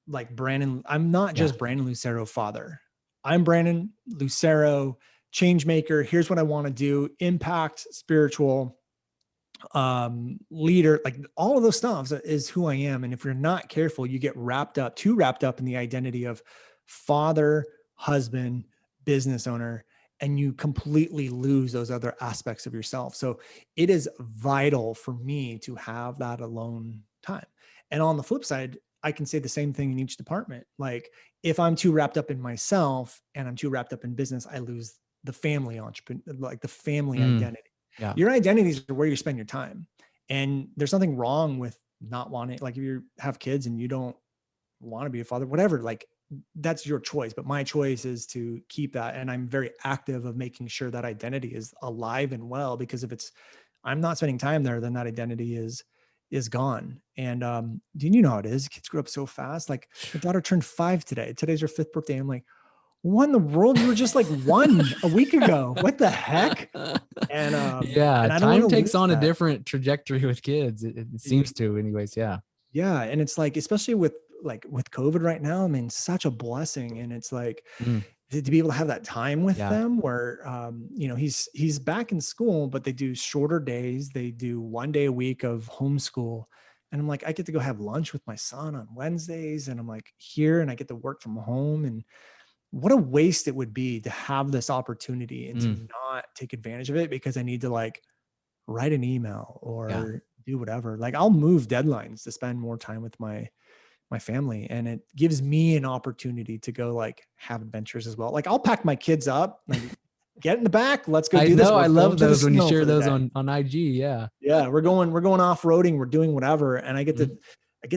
like Brandon. I'm not just Brandon Lucero father. I'm Brandon Lucero, change maker. Here's what I want to do. Impact, spiritual, leader, like all of those stuff is who I am. And if you're not careful, you get too wrapped up in the identity of father, husband, business owner, and you completely lose those other aspects of yourself. So it is vital for me to have that alone time. And on the flip side, I can say the same thing in each department. Like if I'm too wrapped up in myself and I'm too wrapped up in business, I lose the family entrepreneur, like the family identity. Yeah. Your identities are where you spend your time. And there's nothing wrong with not wanting, like if you have kids and you don't want to be a father, whatever, like that's your choice. But my choice is to keep that. And I'm very active of making sure that identity is alive and well, because if I'm not spending time there, then that identity is gone. And do you know how it is? Kids grow up so fast. Like my daughter turned 5 today. Today's her 5th birthday. I'm like, what in the world? You were just like 1 a week ago. What the heck? And and I time takes on a different trajectory with kids. It seems to, anyways. Yeah. Yeah. And it's like, especially with COVID right now, I mean, such a blessing. And it's like to be able to have that time with them where, he's back in school, but they do shorter days. They do 1 day a week of homeschool. And I'm like, I get to go have lunch with my son on Wednesdays. And I'm like here, and I get to work from home. And what a waste it would be to have this opportunity and to not take advantage of it because I need to like write an email or do whatever. Like I'll move deadlines to spend more time with my family. And it gives me an opportunity to go like have adventures as well. Like I'll pack my kids up, like, get in the back. Let's go do this. I love those when you share those on IG. Yeah. Yeah. We're going off-roading. We're doing whatever. And I get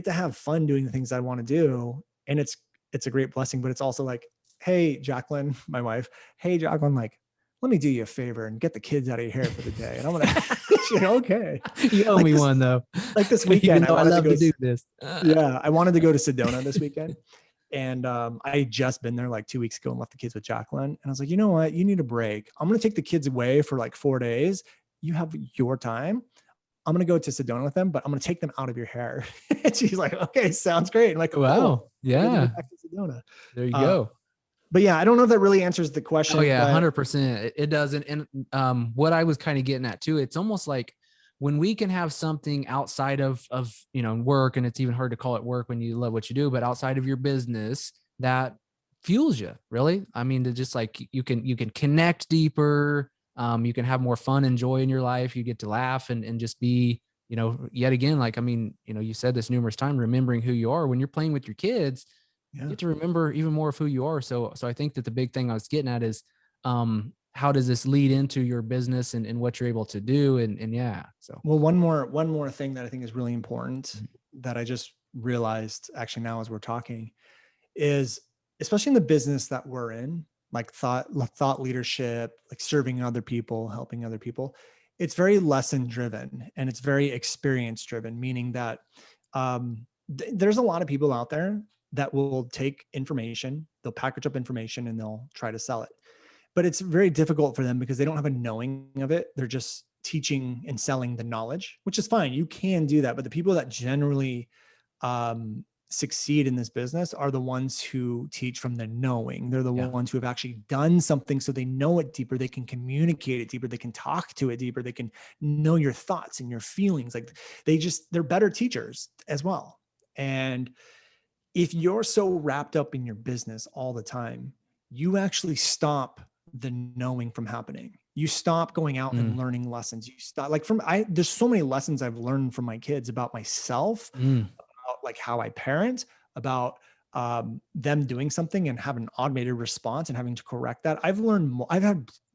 to have fun doing the things I want to do. And it's it's a great blessing, but it's also like, hey, Jacqueline, my wife, hey, Jacqueline, like, let me do you a favor and get the kids out of your hair for the day. And I'm going to, okay. You owe Like me this, one though. like this Even weekend, I though I wanted to love go, to do this. yeah, I wanted to go to Sedona this weekend. And I had just been there like 2 weeks ago and left the kids with Jacqueline. And I was like, you know what? You need a break. I'm going to take the kids away for like 4 days. You have your time. I'm going to go to Sedona with them, but I'm going to take them out of your hair. And she's like, okay, sounds great. I'm like, cool. Wow. I get to go Yeah. back to Sedona. There you go. But yeah, I don't know if that really answers the Oh question. yeah, But 100%. It doesn't. And what I was kind of getting at too, it's almost like when we can have something outside of work, and it's even hard to call it work when you love what you do, but outside of your business that fuels you, really. I mean, to just like you can connect deeper, you can have more fun and joy in your life. You get to laugh and just be, yet again, like, I mean, you said this numerous times, remembering who you are when you're playing with your kids. yeah. You get to remember even more of who you are. So I think that the big thing I was getting at is, how does this lead into your business and what you're able to do? And yeah, so. Well, one more thing that I think is really important that I just realized actually now as we're talking is, especially in the business that we're in, like thought leadership, like serving other people, helping other people, it's very lesson driven and it's very experience driven, meaning that there's a lot of people out there that will take information, they'll package up information and they'll try to sell it. But it's very difficult for them because they don't have a knowing of it. They're just teaching and selling the knowledge, which is fine. You can do that. But the people that generally succeed in this business are the ones who teach from the knowing. They're the ones who have actually done something so they know it deeper. They can communicate it deeper. They can talk to it deeper. They can know your thoughts and your feelings. Like they're better teachers as well. And if you're so wrapped up in your business all the time, you actually stop the knowing from happening. You stop going out and learning lessons. You stop there's so many lessons I've learned from my kids about myself, about like how I parent, about them doing something and have an automated response and having to correct that. I've learned more.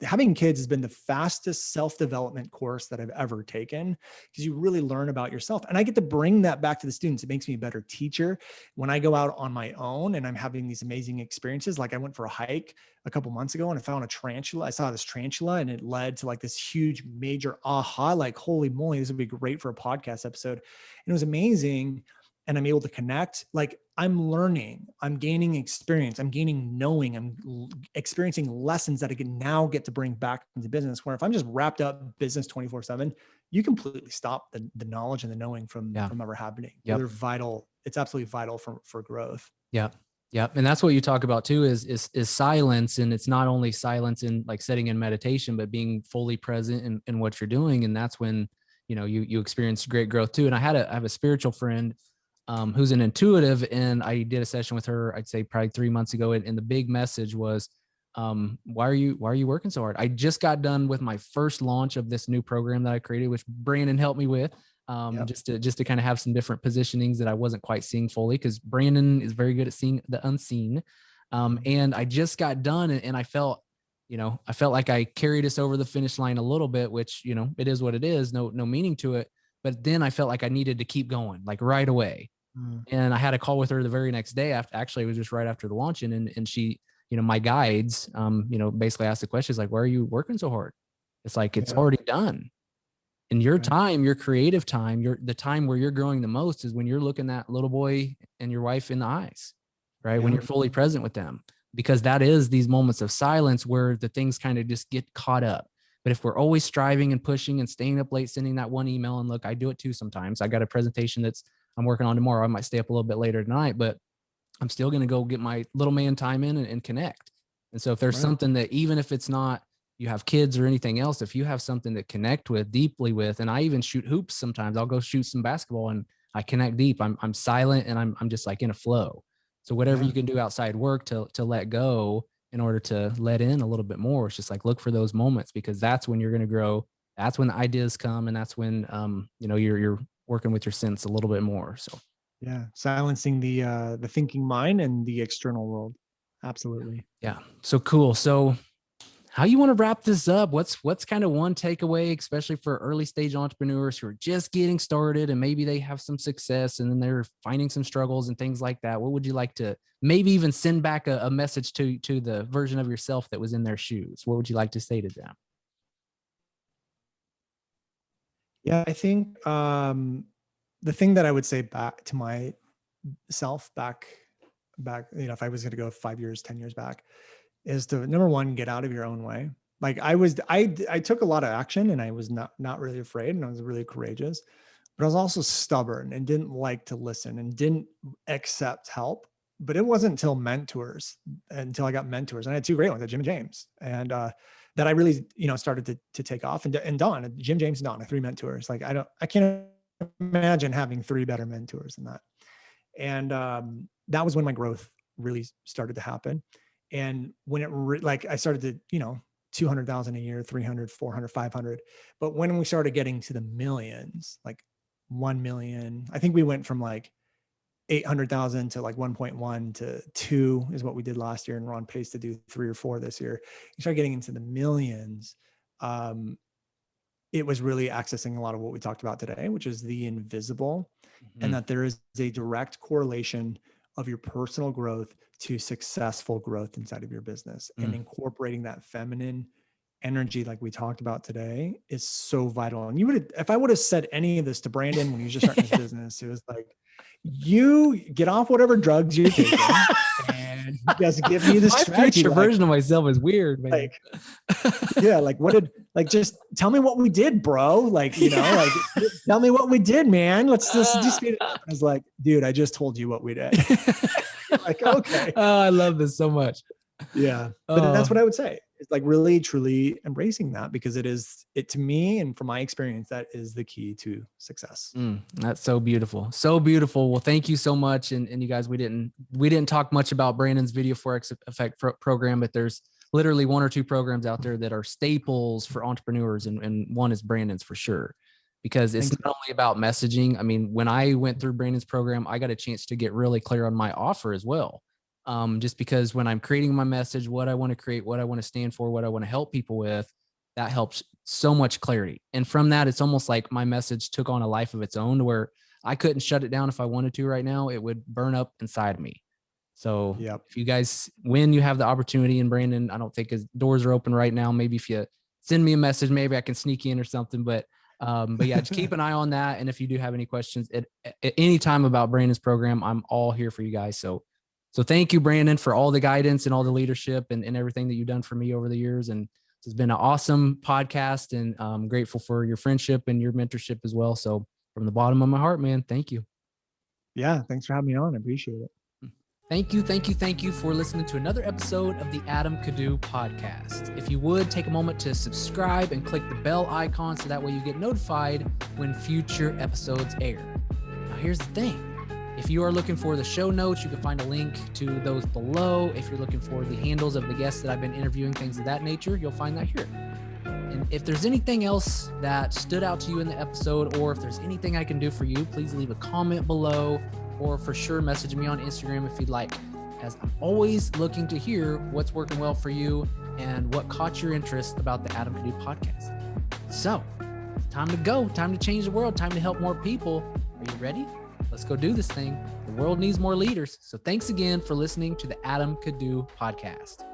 Having kids has been the fastest self-development course that I've ever taken, because you really learn about yourself. And I get to bring that back to the students. It makes me a better teacher when I go out on my own and I'm having these amazing experiences. Like I went for a hike a couple months ago and I found a tarantula. I saw this tarantula and it led to like this huge major aha, like, holy moly, this would be great for a podcast episode. And it was amazing. And I'm able to connect. Like I'm learning, I'm gaining experience, I'm gaining knowing, I'm experiencing lessons that I can now get to bring back into business. Where if I'm just wrapped up business 24/7, you completely stop the knowledge and the knowing from ever happening. Yep. They're vital. It's absolutely vital for growth. Yeah. Yeah. And that's what you talk about too, is silence. And it's not only silence in like sitting in meditation, but being fully present in what you're doing. And that's when, you experience great growth too. And I have a spiritual friend who's an intuitive, and I did a session with her, I'd say probably 3 months ago. And the big message was, why are you working so hard? I just got done with my first launch of this new program that I created, which Brandon helped me with, just to kind of have some different positionings that I wasn't quite seeing fully, because Brandon is very good at seeing the unseen. And I just got done and I felt like I carried us over the finish line a little bit, which, it is what it is, no meaning to it. But then I felt like I needed to keep going, like right away. And I had a call with her the very next day. Actually, it was just right after the launching, and she, my guides, basically asked the questions like, why are you working so hard? It's like, it's already done. And your time, your creative time, the time where you're growing the most is when you're looking that little boy and your wife in the eyes, right? When you're fully present with them, because that is these moments of silence where the things kind of just get caught up. But if we're always striving and pushing and staying up late, sending that one email, and look, I do it too sometimes. I got a presentation I'm working on tomorrow. I might stay up a little bit later tonight, but I'm still going to go get my little man time in and connect. And so if there's something that, even if it's not, you have kids or anything else, if you have something to connect with deeply with, and I even shoot hoops sometimes, I'll go shoot some basketball and I connect deep. I'm silent and I'm just like in a flow. So whatever you can do outside work to let go in order to let in a little bit more, it's just like, look for those moments, because that's when you're going to grow. That's when the ideas come. And that's when, you're working with your sense a little bit more. So silencing the thinking mind and the external world. Absolutely. Yeah. So cool. So how you want to wrap this up? What's kind of one takeaway, especially for early stage entrepreneurs who are just getting started and maybe they have some success and then they're finding some struggles and things like that? What would you like to maybe even send back a message to the version of yourself that was in their shoes? What would you like to say to them? Yeah, I think the thing that I would say back to myself back, if I was going to go 5 years, 10 years back, is to, number one, get out of your own way. Like I took a lot of action and I was not really afraid and I was really courageous, but I was also stubborn and didn't like to listen and didn't accept help. But it wasn't until I got mentors, and I had two great ones, at Jim and James, and that I really, started to take off. And Don, Jim, James, and Don, 3 mentors. Like I can't imagine having 3 better mentors than that. And that was when my growth really started to happen. And when I started to, 200,000 a year, 300, 400, 500. But when we started getting to the millions, like 1 million, I think we went from like 800,000 to like 1.1 to 2 is what we did last year. And we're on pace to do 3 or 4 this year. You start getting into the millions. It was really accessing a lot of what we talked about today, which is the invisible, and that there is a direct correlation of your personal growth to successful growth inside of your business. And incorporating that feminine energy, like we talked about today, is so vital. And if I would have said any of this to Brandon when he was just starting his business, it was like, you get off whatever drugs you're taking and just give me the strategy. Future version of myself is weird, man. Like, yeah, just tell me what we did, bro. Like, tell me what we did, man. Let's just speed it up. I was like, dude, I just told you what we did. Like, okay. Oh, I love this so much. Yeah. But that's what I would say. It's like really, truly embracing that, because it to me, and from my experience, that is the key to success. That's so beautiful. So beautiful. Well, thank you so much. And you guys, we didn't talk much about Brandon's Video Forex Effect program, but there's literally 1 or 2 programs out there that are staples for entrepreneurs. And one is Brandon's for sure, because it's not only about messaging. I mean, when I went through Brandon's program, I got a chance to get really clear on my offer as well. Just because when I'm creating my message, what I want to create, what I want to stand for, what I want to help people with, that helps so much clarity. And from that, it's almost like my message took on a life of its own, where I couldn't shut it down if I wanted to right now. It would burn up inside me. So if you guys, when you have the opportunity, and Brandon, I don't think his doors are open right now. Maybe if you send me a message, maybe I can sneak in or something, but yeah, just keep an eye on that. And if you do have any questions at any time about Brandon's program, I'm all here for you guys. So thank you, Brandon, for all the guidance and all the leadership and everything that you've done for me over the years. And it's been an awesome podcast, and I'm grateful for your friendship and your mentorship as well. So from the bottom of my heart, man, thank you. Yeah. Thanks for having me on. I appreciate it. Thank you for listening to another episode of the Adam Kadu podcast. If you would take a moment to subscribe and click the bell icon, so that way you get notified when future episodes air. Now, here's the thing. If you are looking for the show notes, you can find a link to those below. If you're looking for the handles of the guests that I've been interviewing, things of that nature, you'll find that here. And if there's anything else that stood out to you in the episode, or if there's anything I can do for you, please leave a comment below, or for sure message me on Instagram if you'd like, as I'm always looking to hear what's working well for you and what caught your interest about the Adam Kadu podcast. So, time to go, time to change the world, time to help more people. Are you ready? Let's go do this thing. The world needs more leaders. So thanks again for listening to the Adam Kadu podcast.